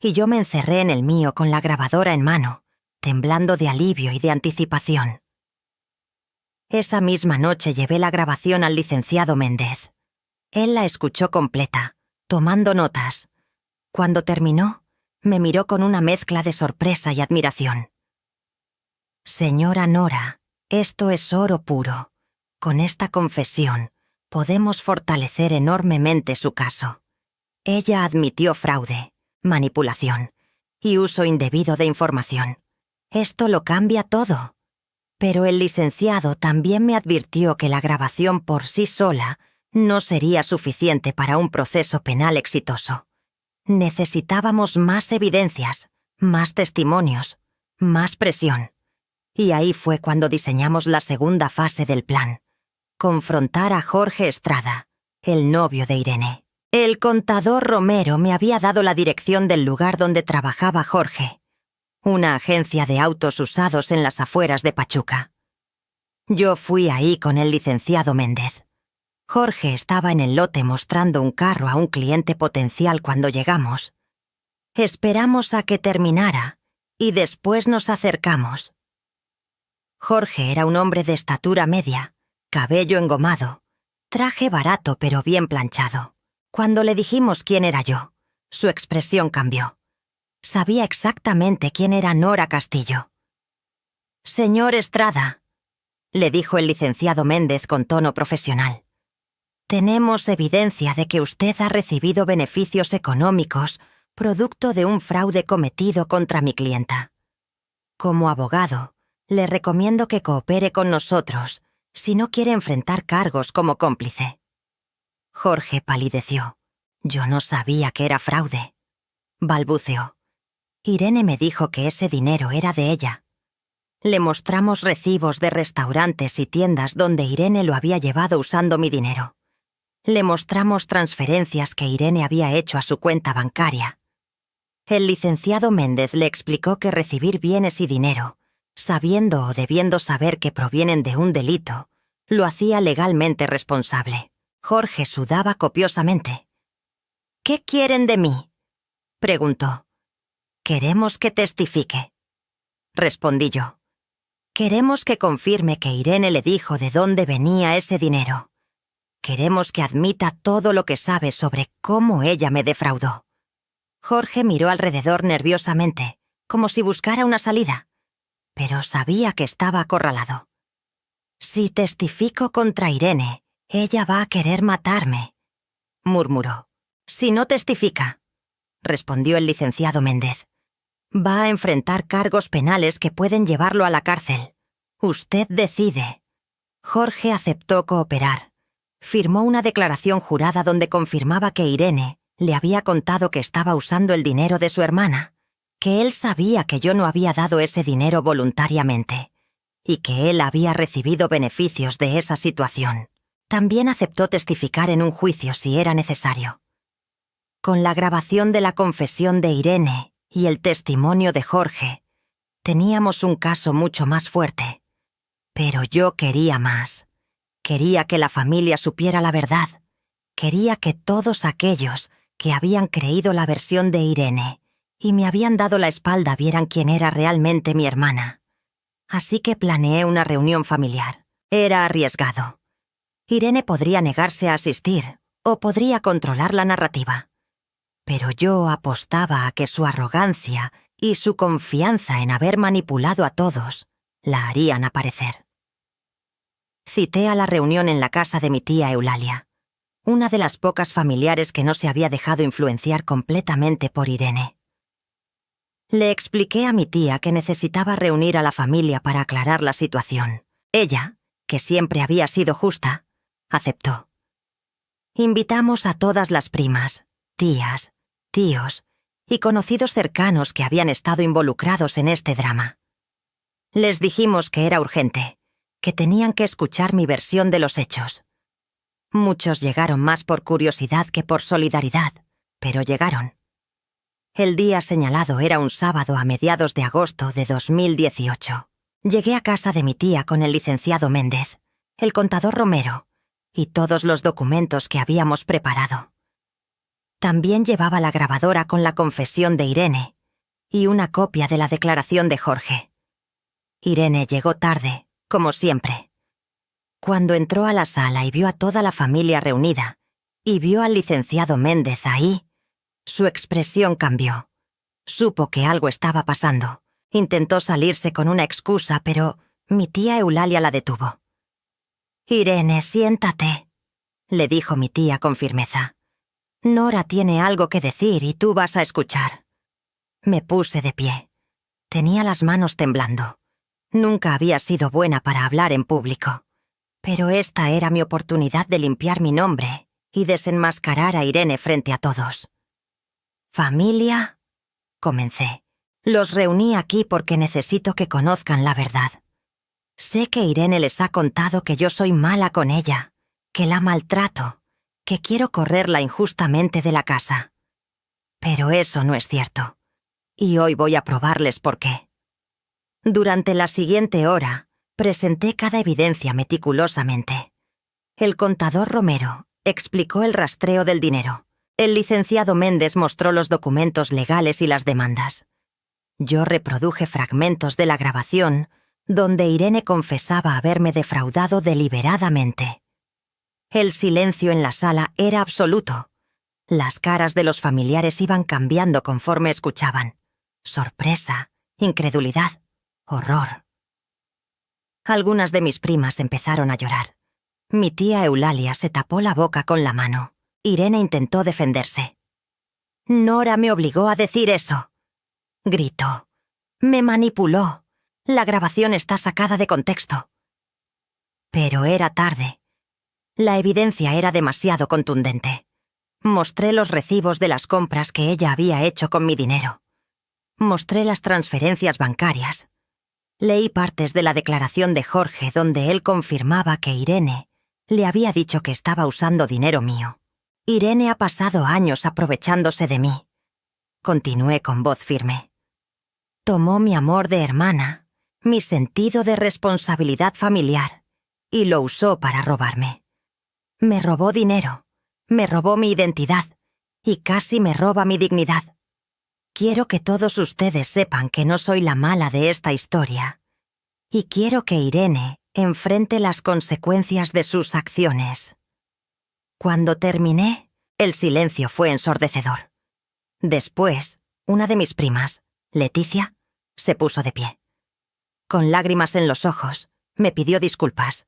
Y yo me encerré en el mío con la grabadora en mano, temblando de alivio y de anticipación. Esa misma noche llevé la grabación al licenciado Méndez. Él la escuchó completa, tomando notas. Cuando terminó, me miró con una mezcla de sorpresa y admiración. «Señora Nora, esto es oro puro. Con esta confesión, podemos fortalecer enormemente su caso». Ella admitió fraude, manipulación y uso indebido de información. Esto lo cambia todo. Pero el licenciado también me advirtió que la grabación por sí sola no sería suficiente para un proceso penal exitoso. Necesitábamos más evidencias, más testimonios, más presión. Y ahí fue cuando diseñamos la segunda fase del plan: confrontar a Jorge Estrada, el novio de Irene. El contador Romero me había dado la dirección del lugar donde trabajaba Jorge, una agencia de autos usados en las afueras de Pachuca. Yo fui ahí con el licenciado Méndez. Jorge estaba en el lote mostrando un carro a un cliente potencial cuando llegamos. Esperamos a que terminara y después nos acercamos. Jorge era un hombre de estatura media, cabello engomado, traje barato pero bien planchado. Cuando le dijimos quién era yo, su expresión cambió. Sabía exactamente quién era Nora Castillo. «Señor Estrada», le dijo el licenciado Méndez con tono profesional, «tenemos evidencia de que usted ha recibido beneficios económicos producto de un fraude cometido contra mi clienta. Como abogado, le recomiendo que coopere con nosotros si no quiere enfrentar cargos como cómplice». Jorge palideció. Yo no sabía que era fraude, balbuceó. Irene me dijo que ese dinero era de ella. Le mostramos recibos de restaurantes y tiendas donde Irene lo había llevado usando mi dinero. Le mostramos transferencias que Irene había hecho a su cuenta bancaria. El licenciado Méndez le explicó que recibir bienes y dinero, sabiendo o debiendo saber que provienen de un delito, lo hacía legalmente responsable. Jorge sudaba copiosamente. «¿Qué quieren de mí?», preguntó. «Queremos que testifique», respondí yo. «Queremos que confirme que Irene le dijo de dónde venía ese dinero. Queremos que admita todo lo que sabe sobre cómo ella me defraudó». Jorge miró alrededor nerviosamente, como si buscara una salida, pero sabía que estaba acorralado. «Si testifico contra Irene, ella va a querer matarme», murmuró. «Si no testifica», respondió el licenciado Méndez, «va a enfrentar cargos penales que pueden llevarlo a la cárcel. Usted decide». Jorge aceptó cooperar. Firmó una declaración jurada donde confirmaba que Irene le había contado que estaba usando el dinero de su hermana, que él sabía que yo no había dado ese dinero voluntariamente y que él había recibido beneficios de esa situación. También aceptó testificar en un juicio si era necesario. Con la grabación de la confesión de Irene y el testimonio de Jorge, teníamos un caso mucho más fuerte. Pero yo quería más. Quería que la familia supiera la verdad. Quería que todos aquellos que habían creído la versión de Irene y me habían dado la espalda vieran quién era realmente mi hermana. Así que planeé una reunión familiar. Era arriesgado. Irene podría negarse a asistir o podría controlar la narrativa. Pero yo apostaba a que su arrogancia y su confianza en haber manipulado a todos la harían aparecer. Cité a la reunión en la casa de mi tía Eulalia, una de las pocas familiares que no se había dejado influenciar completamente por Irene. Le expliqué a mi tía que necesitaba reunir a la familia para aclarar la situación. Ella, que siempre había sido justa, aceptó. Invitamos a todas las primas, tías, tíos y conocidos cercanos que habían estado involucrados en este drama. Les dijimos que era urgente, que tenían que escuchar mi versión de los hechos. Muchos llegaron más por curiosidad que por solidaridad, pero llegaron. El día señalado era un sábado a mediados de agosto de 2018. Llegué a casa de mi tía con el licenciado Méndez, el contador Romero y todos los documentos que habíamos preparado. También llevaba la grabadora con la confesión de Irene y una copia de la declaración de Jorge. Irene llegó tarde, como siempre. Cuando entró a la sala y vio a toda la familia reunida y vio al licenciado Méndez ahí, su expresión cambió. Supo que algo estaba pasando. Intentó salirse con una excusa, pero mi tía Eulalia la detuvo. «Irene, siéntate», le dijo mi tía con firmeza. «Nora tiene algo que decir y tú vas a escuchar». Me puse de pie. Tenía las manos temblando. Nunca había sido buena para hablar en público. Pero esta era mi oportunidad de limpiar mi nombre y desenmascarar a Irene frente a todos. «Familia», comencé, «los reuní aquí porque necesito que conozcan la verdad. Sé que Irene les ha contado que yo soy mala con ella, que la maltrato, que quiero correrla injustamente de la casa. Pero eso no es cierto. Y hoy voy a probarles por qué». Durante la siguiente hora, presenté cada evidencia meticulosamente. El contador Romero explicó el rastreo del dinero. El licenciado Méndez mostró los documentos legales y las demandas. Yo reproduje fragmentos de la grabación donde Irene confesaba haberme defraudado deliberadamente. El silencio en la sala era absoluto. Las caras de los familiares iban cambiando conforme escuchaban. Sorpresa, incredulidad, horror. Algunas de mis primas empezaron a llorar. Mi tía Eulalia se tapó la boca con la mano. Irene intentó defenderse. «Nora me obligó a decir eso», gritó. «Me manipuló. La grabación está sacada de contexto». Pero era tarde. La evidencia era demasiado contundente. Mostré los recibos de las compras que ella había hecho con mi dinero. Mostré las transferencias bancarias. Leí partes de la declaración de Jorge donde él confirmaba que Irene le había dicho que estaba usando dinero mío. Irene ha pasado años aprovechándose de mí. Continué con voz firme. Tomó mi amor de hermana, mi sentido de responsabilidad familiar, y lo usó para robarme. Me robó dinero, me robó mi identidad, y casi me roba mi dignidad. Quiero que todos ustedes sepan que no soy la mala de esta historia, y quiero que Irene enfrente las consecuencias de sus acciones. Cuando terminé, el silencio fue ensordecedor. Después, una de mis primas, Leticia, se puso de pie. Con lágrimas en los ojos, me pidió disculpas.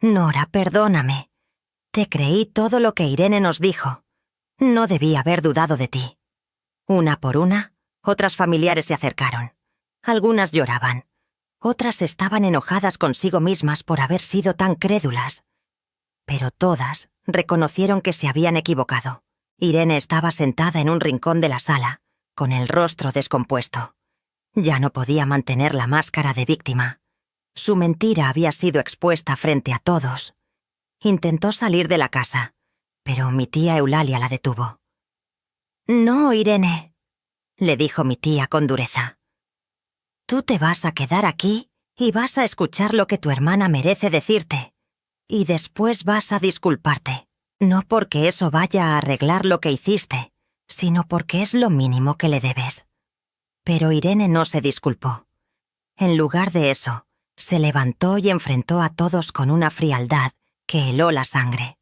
Nora, perdóname. Te creí todo lo que Irene nos dijo. No debí haber dudado de ti. Una por una, otras familiares se acercaron. Algunas lloraban. Otras estaban enojadas consigo mismas por haber sido tan crédulas. Pero todas reconocieron que se habían equivocado. Irene estaba sentada en un rincón de la sala, con el rostro descompuesto. Ya no podía mantener la máscara de víctima. Su mentira había sido expuesta frente a todos. Intentó salir de la casa, pero mi tía Eulalia la detuvo. «No, Irene», le dijo mi tía con dureza. «Tú te vas a quedar aquí y vas a escuchar lo que tu hermana merece decirte. Y después vas a disculparte. No porque eso vaya a arreglar lo que hiciste, sino porque es lo mínimo que le debes». Pero Irene no se disculpó. En lugar de eso, se levantó y enfrentó a todos con una frialdad que heló la sangre.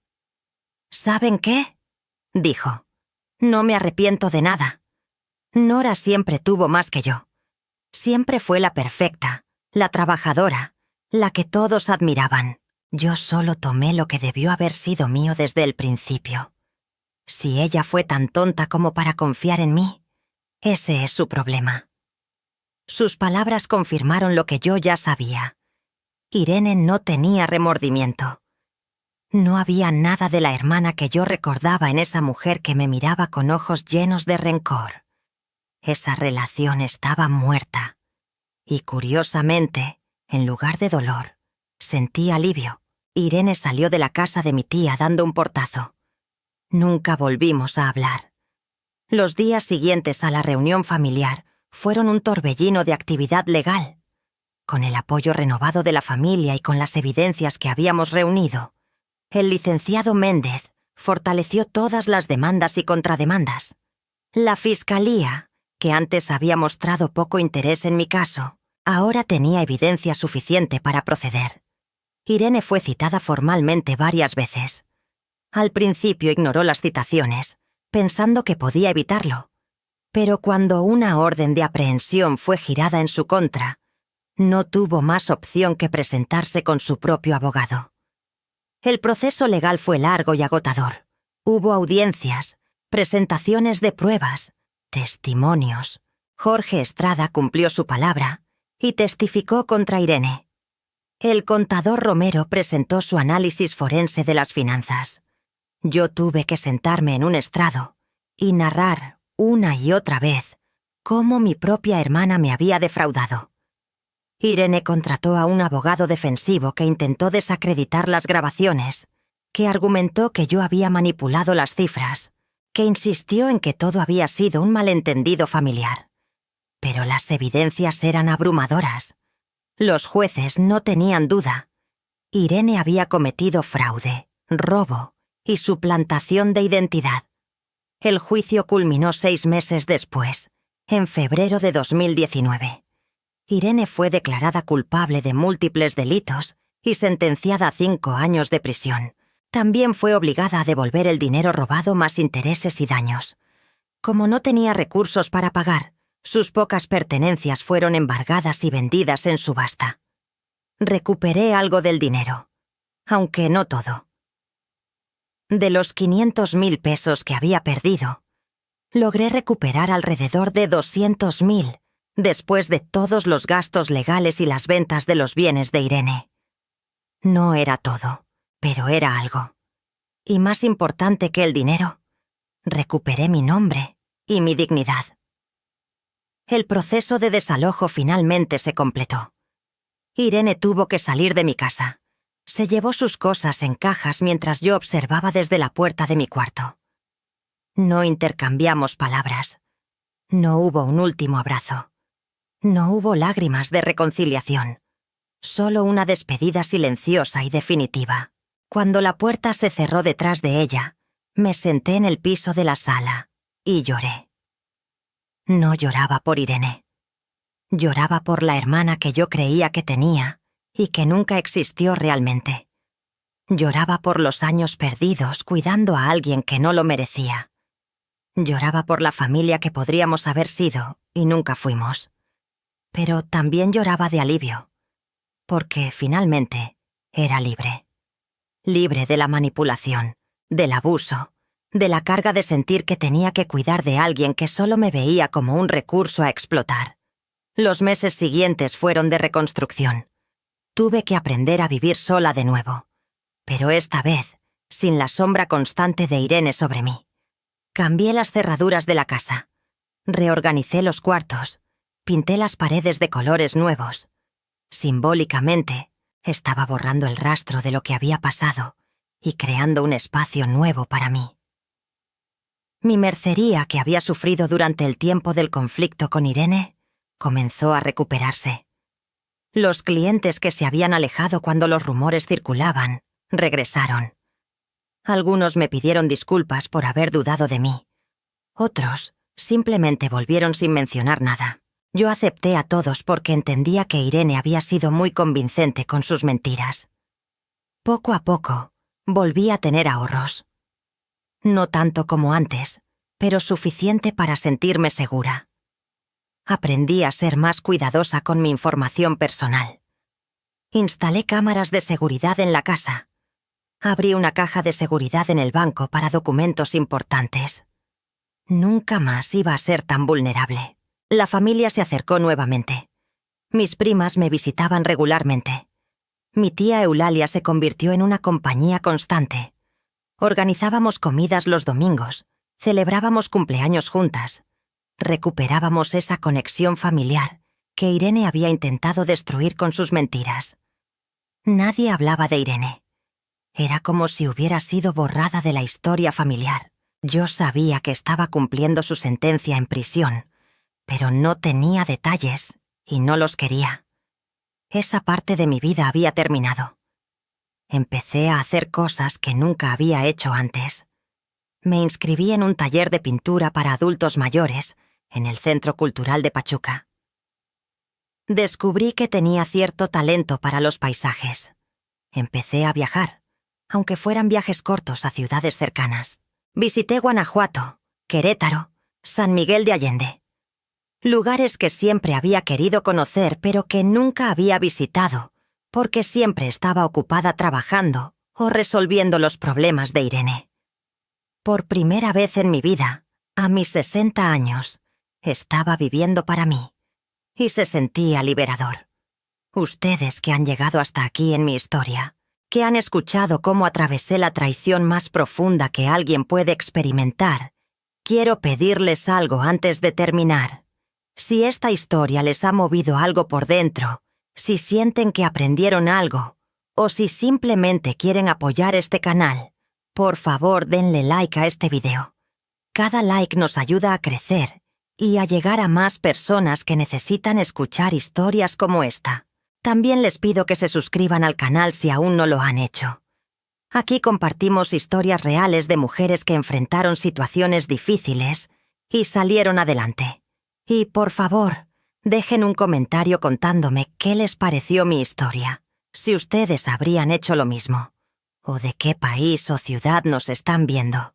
«¿Saben qué?», dijo. «No me arrepiento de nada. Nora siempre tuvo más que yo. Siempre fue la perfecta, la trabajadora, la que todos admiraban. Yo solo tomé lo que debió haber sido mío desde el principio. Si ella fue tan tonta como para confiar en mí, ese es su problema». Sus palabras confirmaron lo que yo ya sabía. Irene no tenía remordimiento. No había nada de la hermana que yo recordaba en esa mujer que me miraba con ojos llenos de rencor. Esa relación estaba muerta. Y curiosamente, en lugar de dolor, sentí alivio. Irene salió de la casa de mi tía dando un portazo. Nunca volvimos a hablar. Los días siguientes a la reunión familiar fueron un torbellino de actividad legal. Con el apoyo renovado de la familia y con las evidencias que habíamos reunido, el licenciado Méndez fortaleció todas las demandas y contrademandas. La fiscalía, que antes había mostrado poco interés en mi caso, ahora tenía evidencia suficiente para proceder. Irene fue citada formalmente varias veces. Al principio ignoró las citaciones, pensando que podía evitarlo. Pero cuando una orden de aprehensión fue girada en su contra, no tuvo más opción que presentarse con su propio abogado. El proceso legal fue largo y agotador. Hubo audiencias, presentaciones de pruebas, testimonios. Jorge Estrada cumplió su palabra y testificó contra Irene. El contador Romero presentó su análisis forense de las finanzas. Yo tuve que sentarme en un estrado y narrar una y otra vez cómo mi propia hermana me había defraudado. Irene contrató a un abogado defensivo que intentó desacreditar las grabaciones, que argumentó que yo había manipulado las cifras, que insistió en que todo había sido un malentendido familiar. Pero las evidencias eran abrumadoras. Los jueces no tenían duda. Irene había cometido fraude, robo y suplantación de identidad. El juicio culminó 6 meses después, en febrero de 2019. Irene fue declarada culpable de múltiples delitos y sentenciada a 5 años de prisión. También fue obligada a devolver el dinero robado más intereses y daños. Como no tenía recursos para pagar, sus pocas pertenencias fueron embargadas y vendidas en subasta. Recuperé algo del dinero, aunque no todo. De los 500.000 pesos que había perdido, logré recuperar alrededor de 200.000 después de todos los gastos legales y las ventas de los bienes de Irene. No era todo, pero era algo. Y más importante que el dinero, Recuperé mi nombre y mi dignidad. El proceso de desalojo finalmente se completó. Irene tuvo que salir de mi casa. Se llevó sus cosas en cajas mientras yo observaba desde la puerta de mi cuarto. No intercambiamos palabras. No hubo un último abrazo. No hubo lágrimas de reconciliación. Solo una despedida silenciosa y definitiva. Cuando la puerta se cerró detrás de ella, me senté en el piso de la sala y lloré. No lloraba por Irene. Lloraba por la hermana que yo creía que tenía y que nunca existió realmente. Lloraba por los años perdidos cuidando a alguien que no lo merecía. Lloraba por la familia que podríamos haber sido y nunca fuimos. Pero también lloraba de alivio, porque finalmente era libre. Libre de la manipulación, del abuso, de la carga de sentir que tenía que cuidar de alguien que solo me veía como un recurso a explotar. Los meses siguientes fueron de reconstrucción. Tuve que aprender a vivir sola de nuevo, pero esta vez sin la sombra constante de Irene sobre mí. Cambié las cerraduras de la casa, reorganicé los cuartos, pinté las paredes de colores nuevos. Simbólicamente, estaba borrando el rastro de lo que había pasado y creando un espacio nuevo para mí. Mi mercería, que había sufrido durante el tiempo del conflicto con Irene, comenzó a recuperarse. Los clientes que se habían alejado cuando los rumores circulaban, regresaron. Algunos me pidieron disculpas por haber dudado de mí. Otros simplemente volvieron sin mencionar nada. Yo acepté a todos porque entendía que Irene había sido muy convincente con sus mentiras. Poco a poco, volví a tener ahorros. No tanto como antes, pero suficiente para sentirme segura. Aprendí a ser más cuidadosa con mi información personal. Instalé cámaras de seguridad en la casa. Abrí una caja de seguridad en el banco para documentos importantes. Nunca más iba a ser tan vulnerable. La familia se acercó nuevamente. Mis primas me visitaban regularmente. Mi tía Eulalia se convirtió en una compañía constante. Organizábamos comidas los domingos, celebrábamos cumpleaños juntas. Recuperábamos esa conexión familiar que Irene había intentado destruir con sus mentiras. Nadie hablaba de Irene. Era como si hubiera sido borrada de la historia familiar. Yo sabía que estaba cumpliendo su sentencia en prisión, pero no tenía detalles y no los quería. Esa parte de mi vida había terminado. Empecé a hacer cosas que nunca había hecho antes. Me inscribí en un taller de pintura para adultos mayores en el Centro Cultural de Pachuca. Descubrí que tenía cierto talento para los paisajes. Empecé a viajar, aunque fueran viajes cortos a ciudades cercanas. Visité Guanajuato, Querétaro, San Miguel de Allende. Lugares que siempre había querido conocer pero que nunca había visitado, porque siempre estaba ocupada trabajando o resolviendo los problemas de Irene. Por primera vez en mi vida, a mis 60 años, estaba viviendo para mí, y se sentía liberador. Ustedes que han llegado hasta aquí en mi historia, que han escuchado cómo atravesé la traición más profunda que alguien puede experimentar, quiero pedirles algo antes de terminar. Si esta historia les ha movido algo por dentro, si sienten que aprendieron algo, o si simplemente quieren apoyar este canal, por favor denle like a este video. Cada like nos ayuda a crecer y a llegar a más personas que necesitan escuchar historias como esta. También les pido que se suscriban al canal si aún no lo han hecho. Aquí compartimos historias reales de mujeres que enfrentaron situaciones difíciles y salieron adelante. Y por favor, dejen un comentario contándome qué les pareció mi historia, si ustedes habrían hecho lo mismo, o de qué país o ciudad nos están viendo.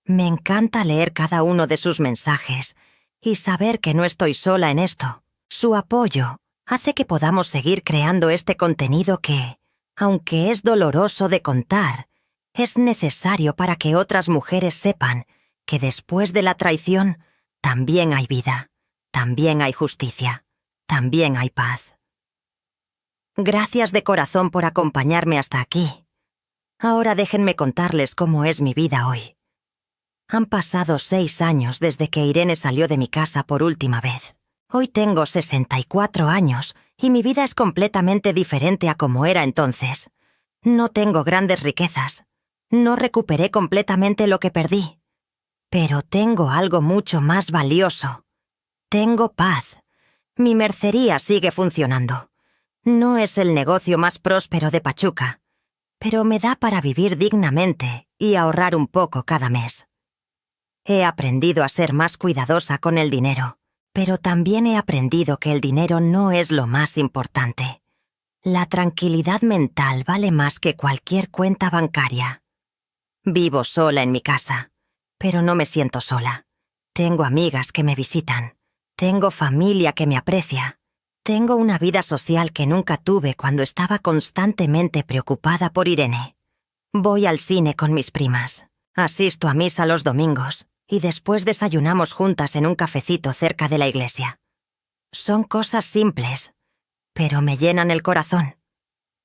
Me encanta leer cada uno de sus mensajes y saber que no estoy sola en esto. Su apoyo hace que podamos seguir creando este contenido que, aunque es doloroso de contar, es necesario para que otras mujeres sepan que después de la traición también hay vida, también hay justicia, también hay paz. Gracias de corazón por acompañarme hasta aquí. Ahora déjenme contarles cómo es mi vida hoy. Han pasado 6 años desde que Irene salió de mi casa por última vez. Hoy tengo 64 años y mi vida es completamente diferente a como era entonces. No tengo grandes riquezas. No recuperé completamente lo que perdí. Pero tengo algo mucho más valioso. Tengo paz. Mi mercería sigue funcionando. No es el negocio más próspero de Pachuca, pero me da para vivir dignamente y ahorrar un poco cada mes. He aprendido a ser más cuidadosa con el dinero, pero también he aprendido que el dinero no es lo más importante. La tranquilidad mental vale más que cualquier cuenta bancaria. Vivo sola en mi casa, pero no me siento sola. Tengo amigas que me visitan. Tengo familia que me aprecia. Tengo una vida social que nunca tuve cuando estaba constantemente preocupada por Irene. Voy al cine con mis primas. Asisto a misa los domingos y después desayunamos juntas en un cafecito cerca de la iglesia. Son cosas simples, pero me llenan el corazón.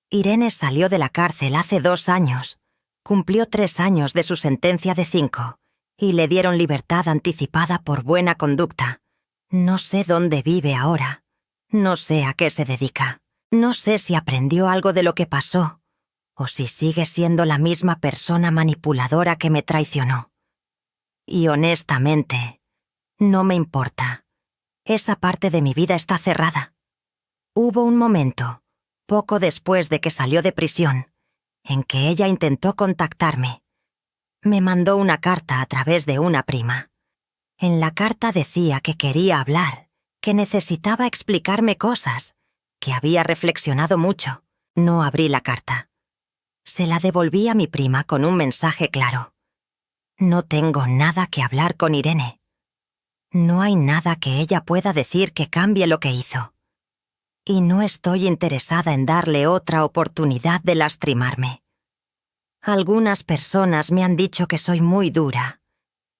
Irene salió de la cárcel hace 2 años. Cumplió 3 años de su sentencia de 5 y le dieron libertad anticipada por buena conducta. No sé dónde vive ahora. No sé a qué se dedica. No sé si aprendió algo de lo que pasó o si sigue siendo la misma persona manipuladora que me traicionó. Y honestamente, no me importa. Esa parte de mi vida está cerrada. Hubo un momento, poco después de que salió de prisión, en que ella intentó contactarme. Me mandó una carta a través de una prima. En la carta decía que quería hablar, que necesitaba explicarme cosas, que había reflexionado mucho. No abrí la carta. Se la devolví a mi prima con un mensaje claro. No tengo nada que hablar con Irene. No hay nada que ella pueda decir que cambie lo que hizo. Y no estoy interesada en darle otra oportunidad de lastimarme. Algunas personas me han dicho que soy muy dura,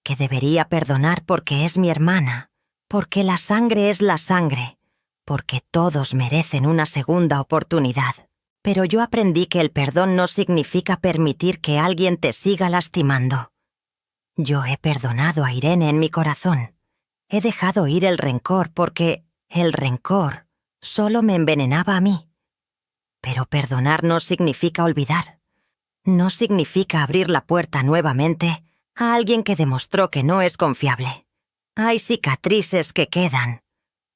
que debería perdonar porque es mi hermana, porque la sangre es la sangre, porque todos merecen una segunda oportunidad. Pero yo aprendí que el perdón no significa permitir que alguien te siga lastimando. Yo he perdonado a Irene en mi corazón. He dejado ir el rencor porque el rencor solo me envenenaba a mí. Pero perdonar no significa olvidar. No significa abrir la puerta nuevamente a alguien que demostró que no es confiable. Hay cicatrices que quedan.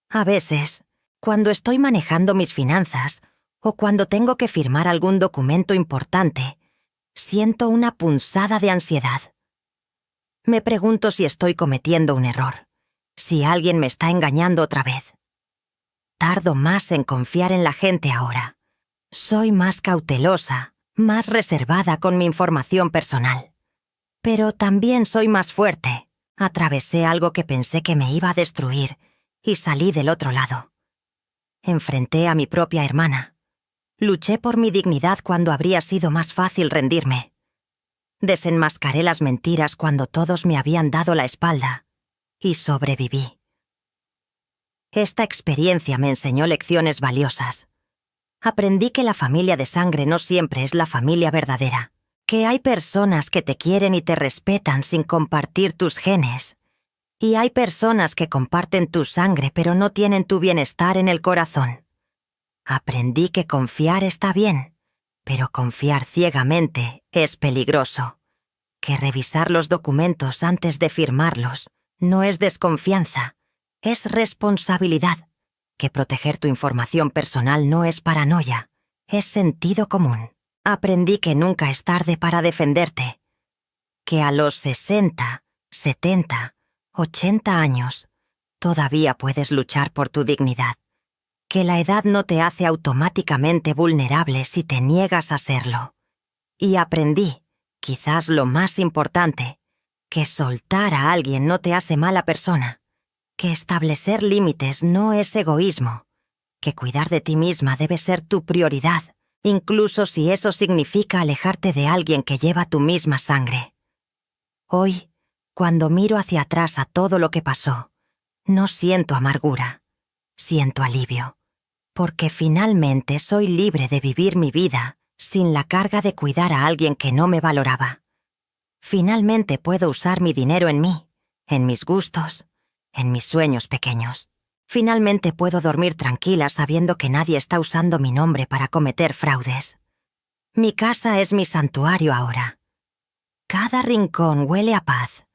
A veces, cuando estoy manejando mis finanzas o cuando tengo que firmar algún documento importante, siento una punzada de ansiedad. Me pregunto si estoy cometiendo un error, si alguien me está engañando otra vez. Tardo más en confiar en la gente ahora. Soy más cautelosa, más reservada con mi información personal. Pero también soy más fuerte. Atravesé algo que pensé que me iba a destruir y salí del otro lado. Enfrenté a mi propia hermana. Luché por mi dignidad cuando habría sido más fácil rendirme. Desenmascaré las mentiras cuando todos me habían dado la espalda y sobreviví. Esta experiencia me enseñó lecciones valiosas. Aprendí que la familia de sangre no siempre es la familia verdadera, que hay personas que te quieren y te respetan sin compartir tus genes, y hay personas que comparten tu sangre pero no tienen tu bienestar en el corazón. Aprendí que confiar está bien, pero confiar ciegamente es peligroso, que revisar los documentos antes de firmarlos no es desconfianza, es responsabilidad, que proteger tu información personal no es paranoia, es sentido común. Aprendí que nunca es tarde para defenderte, que a los 60, 70, 80 años todavía puedes luchar por tu dignidad, que la edad no te hace automáticamente vulnerable si te niegas a serlo. Y aprendí, quizás lo más importante, que soltar a alguien no te hace mala persona, que establecer límites no es egoísmo, que cuidar de ti misma debe ser tu prioridad, incluso si eso significa alejarte de alguien que lleva tu misma sangre. Hoy, cuando miro hacia atrás a todo lo que pasó, no siento amargura, siento alivio, porque finalmente soy libre de vivir mi vida sin la carga de cuidar a alguien que no me valoraba. Finalmente puedo usar mi dinero en mí, en mis gustos, en mis sueños pequeños. Finalmente puedo dormir tranquila sabiendo que nadie está usando mi nombre para cometer fraudes. Mi casa es mi santuario ahora. Cada rincón huele a paz.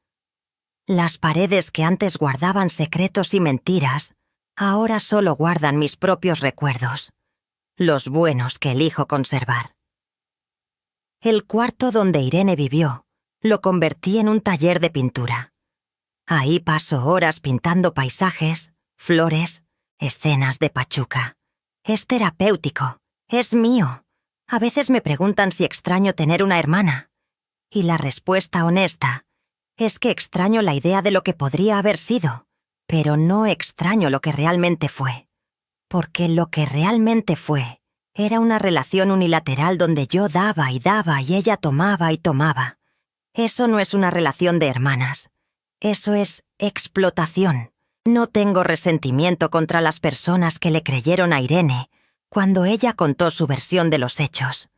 Las paredes que antes guardaban secretos y mentiras, ahora solo guardan mis propios recuerdos, los buenos que elijo conservar. El cuarto donde Irene vivió, lo convertí en un taller de pintura. Ahí paso horas pintando paisajes, flores, escenas de Pachuca. Es terapéutico, es mío. A veces me preguntan si extraño tener una hermana. Y la respuesta honesta es que extraño la idea de lo que podría haber sido, pero no extraño lo que realmente fue. Porque lo que realmente fue era una relación unilateral donde yo daba y ella tomaba y tomaba. Eso no es una relación de hermanas. Eso es explotación. No tengo resentimiento contra las personas que le creyeron a Irene cuando ella contó su versión de los hechos.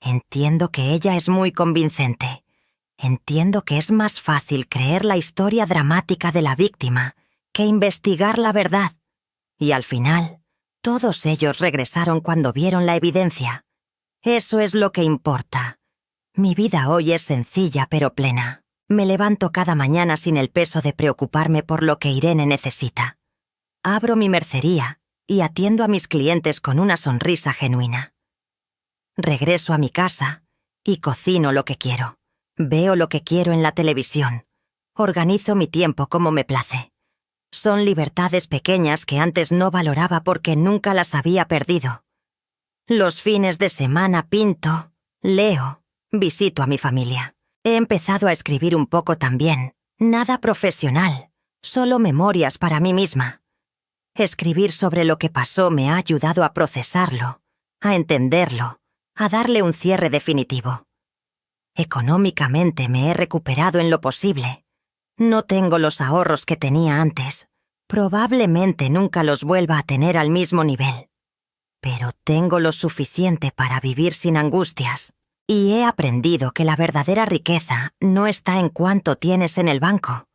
Entiendo que ella es muy convincente. Entiendo que es más fácil creer la historia dramática de la víctima que investigar la verdad. Y al final, todos ellos regresaron cuando vieron la evidencia. Eso es lo que importa. Mi vida hoy es sencilla pero plena. Me levanto cada mañana sin el peso de preocuparme por lo que Irene necesita. Abro mi mercería y atiendo a mis clientes con una sonrisa genuina. Regreso a mi casa y cocino lo que quiero. Veo lo que quiero en la televisión. Organizo mi tiempo como me place. Son libertades pequeñas que antes no valoraba porque nunca las había perdido. Los fines de semana pinto, leo, visito a mi familia. He empezado a escribir un poco también. Nada profesional, solo memorias para mí misma. Escribir sobre lo que pasó me ha ayudado a procesarlo, a entenderlo, a darle un cierre definitivo. Económicamente me he recuperado en lo posible. No tengo los ahorros que tenía antes. Probablemente nunca los vuelva a tener al mismo nivel. Pero tengo lo suficiente para vivir sin angustias. Y he aprendido que la verdadera riqueza no está en cuánto tienes en el banco,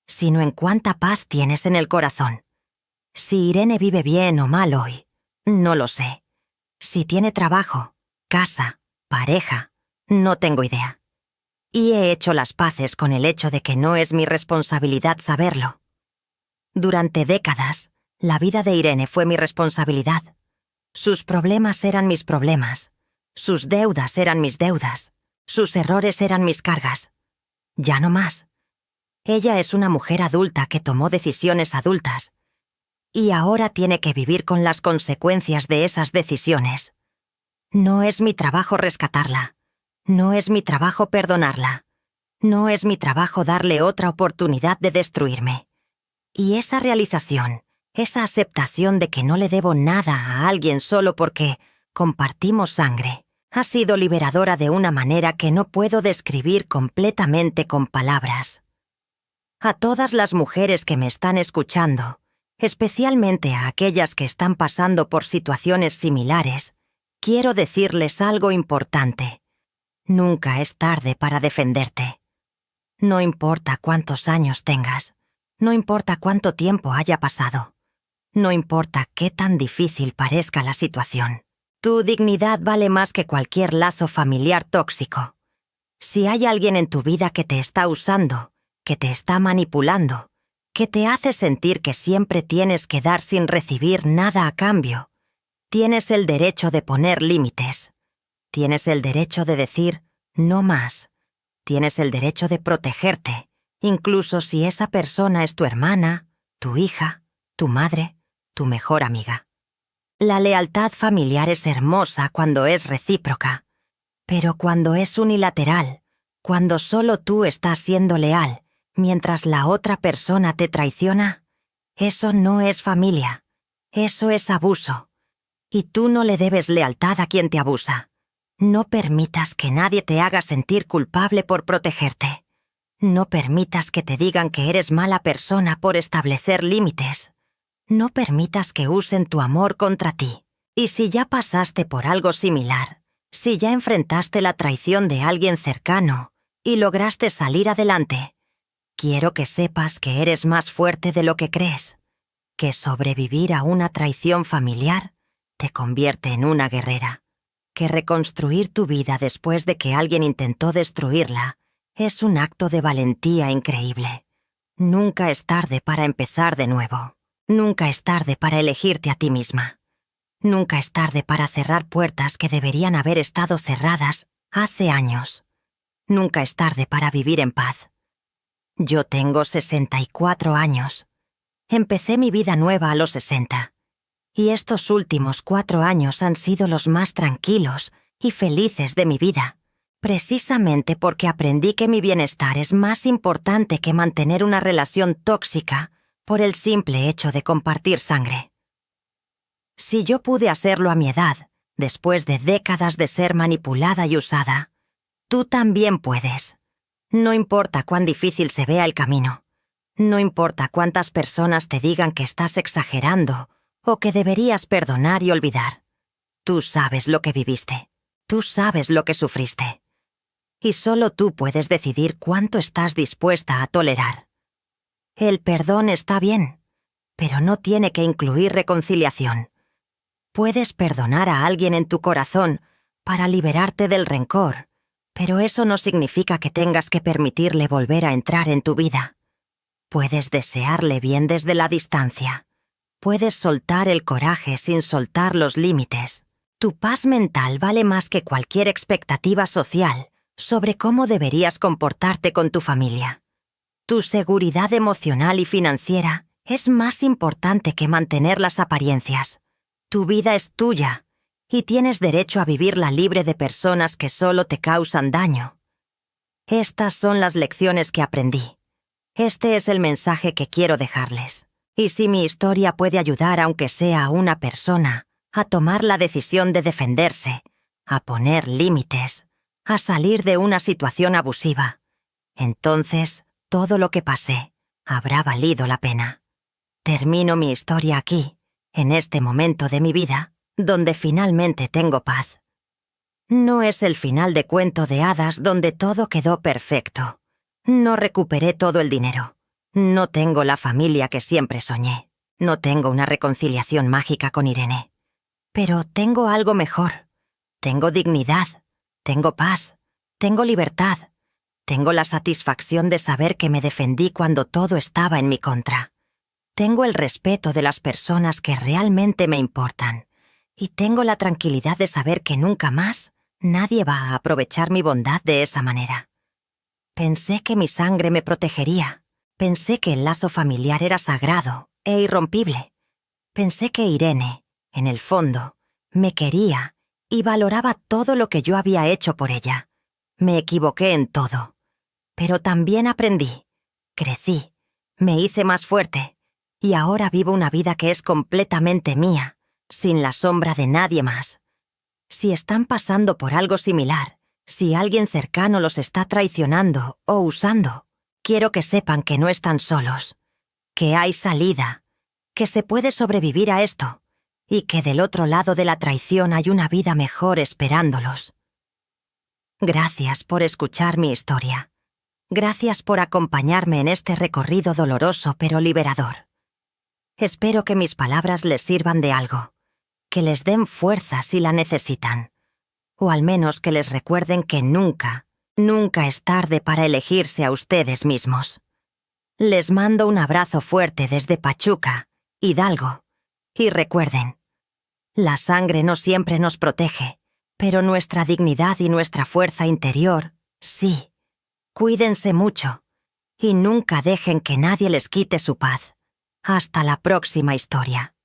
sino en cuánta paz tienes en el corazón. Si Irene vive bien o mal hoy, no lo sé. Si tiene trabajo, casa, pareja, no tengo idea. Y he hecho las paces con el hecho de que no es mi responsabilidad saberlo. Durante décadas, la vida de Irene fue mi responsabilidad. Sus problemas eran mis problemas. Sus deudas eran mis deudas. Sus errores eran mis cargas. Ya no más. Ella es una mujer adulta que tomó decisiones adultas. Y ahora tiene que vivir con las consecuencias de esas decisiones. No es mi trabajo rescatarla. No es mi trabajo perdonarla. No es mi trabajo darle otra oportunidad de destruirme. Y esa realización, esa aceptación de que no le debo nada a alguien solo porque compartimos sangre, ha sido liberadora de una manera que no puedo describir completamente con palabras. A todas las mujeres que me están escuchando, especialmente a aquellas que están pasando por situaciones similares, quiero decirles algo importante. Nunca es tarde para defenderte. No importa cuántos años tengas, no importa cuánto tiempo haya pasado, no importa qué tan difícil parezca la situación. Tu dignidad vale más que cualquier lazo familiar tóxico. Si hay alguien en tu vida que te está usando, que te está manipulando, que te hace sentir que siempre tienes que dar sin recibir nada a cambio, tienes el derecho de poner límites. Tienes el derecho de decir no más. Tienes el derecho de protegerte, incluso si esa persona es tu hermana, tu hija, tu madre, tu mejor amiga. La lealtad familiar es hermosa cuando es recíproca, pero cuando es unilateral, cuando solo tú estás siendo leal, mientras la otra persona te traiciona, eso no es familia, eso es abuso. Y tú no le debes lealtad a quien te abusa. No permitas que nadie te haga sentir culpable por protegerte. No permitas que te digan que eres mala persona por establecer límites. No permitas que usen tu amor contra ti. Y si ya pasaste por algo similar, si ya enfrentaste la traición de alguien cercano, y lograste salir adelante. Quiero que sepas que eres más fuerte de lo que crees, que sobrevivir a una traición familiar te convierte en una guerrera, que reconstruir tu vida después de que alguien intentó destruirla es un acto de valentía increíble. Nunca es tarde para empezar de nuevo. Nunca es tarde para elegirte a ti misma. Nunca es tarde para cerrar puertas que deberían haber estado cerradas hace años. Nunca es tarde para vivir en paz. Yo tengo 64 años. Empecé mi vida nueva a los 60. Y estos últimos 4 años han sido los más tranquilos y felices de mi vida, precisamente porque aprendí que mi bienestar es más importante que mantener una relación tóxica por el simple hecho de compartir sangre. Si yo pude hacerlo a mi edad, después de décadas de ser manipulada y usada, tú también puedes. No importa cuán difícil se vea el camino. No importa cuántas personas te digan que estás exagerando o que deberías perdonar y olvidar. Tú sabes lo que viviste. Tú sabes lo que sufriste. Y solo tú puedes decidir cuánto estás dispuesta a tolerar. El perdón está bien, pero no tiene que incluir reconciliación. Puedes perdonar a alguien en tu corazón para liberarte del rencor, pero eso no significa que tengas que permitirle volver a entrar en tu vida. Puedes desearle bien desde la distancia. Puedes soltar el coraje sin soltar los límites. Tu paz mental vale más que cualquier expectativa social sobre cómo deberías comportarte con tu familia. Tu seguridad emocional y financiera es más importante que mantener las apariencias. Tu vida es tuya y tienes derecho a vivirla libre de personas que solo te causan daño. Estas son las lecciones que aprendí. Este es el mensaje que quiero dejarles. Y si mi historia puede ayudar aunque sea a una persona a tomar la decisión de defenderse, a poner límites, a salir de una situación abusiva, entonces todo lo que pasé habrá valido la pena. Termino mi historia aquí, en este momento de mi vida, donde finalmente tengo paz. No es el final de cuento de hadas donde todo quedó perfecto. No recuperé todo el dinero. No tengo la familia que siempre soñé. No tengo una reconciliación mágica con Irene. Pero tengo algo mejor. Tengo dignidad. Tengo paz. Tengo libertad. Tengo la satisfacción de saber que me defendí cuando todo estaba en mi contra. Tengo el respeto de las personas que realmente me importan. Y tengo la tranquilidad de saber que nunca más nadie va a aprovechar mi bondad de esa manera. Pensé que mi sangre me protegería. Pensé que el lazo familiar era sagrado e irrompible. Pensé que Irene, en el fondo, me quería y valoraba todo lo que yo había hecho por ella. Me equivoqué en todo. Pero también aprendí, crecí, me hice más fuerte y ahora vivo una vida que es completamente mía, sin la sombra de nadie más. Si están pasando por algo similar, si alguien cercano los está traicionando o usando, quiero que sepan que no están solos, que hay salida, que se puede sobrevivir a esto y que del otro lado de la traición hay una vida mejor esperándolos. Gracias por escuchar mi historia. Gracias por acompañarme en este recorrido doloroso pero liberador. Espero que mis palabras les sirvan de algo, que les den fuerza si la necesitan, o al menos que les recuerden que nunca, nunca es tarde para elegirse a ustedes mismos. Les mando un abrazo fuerte desde Pachuca, Hidalgo, y recuerden, la sangre no siempre nos protege, pero nuestra dignidad y nuestra fuerza interior, sí. Cuídense mucho y nunca dejen que nadie les quite su paz. Hasta la próxima historia.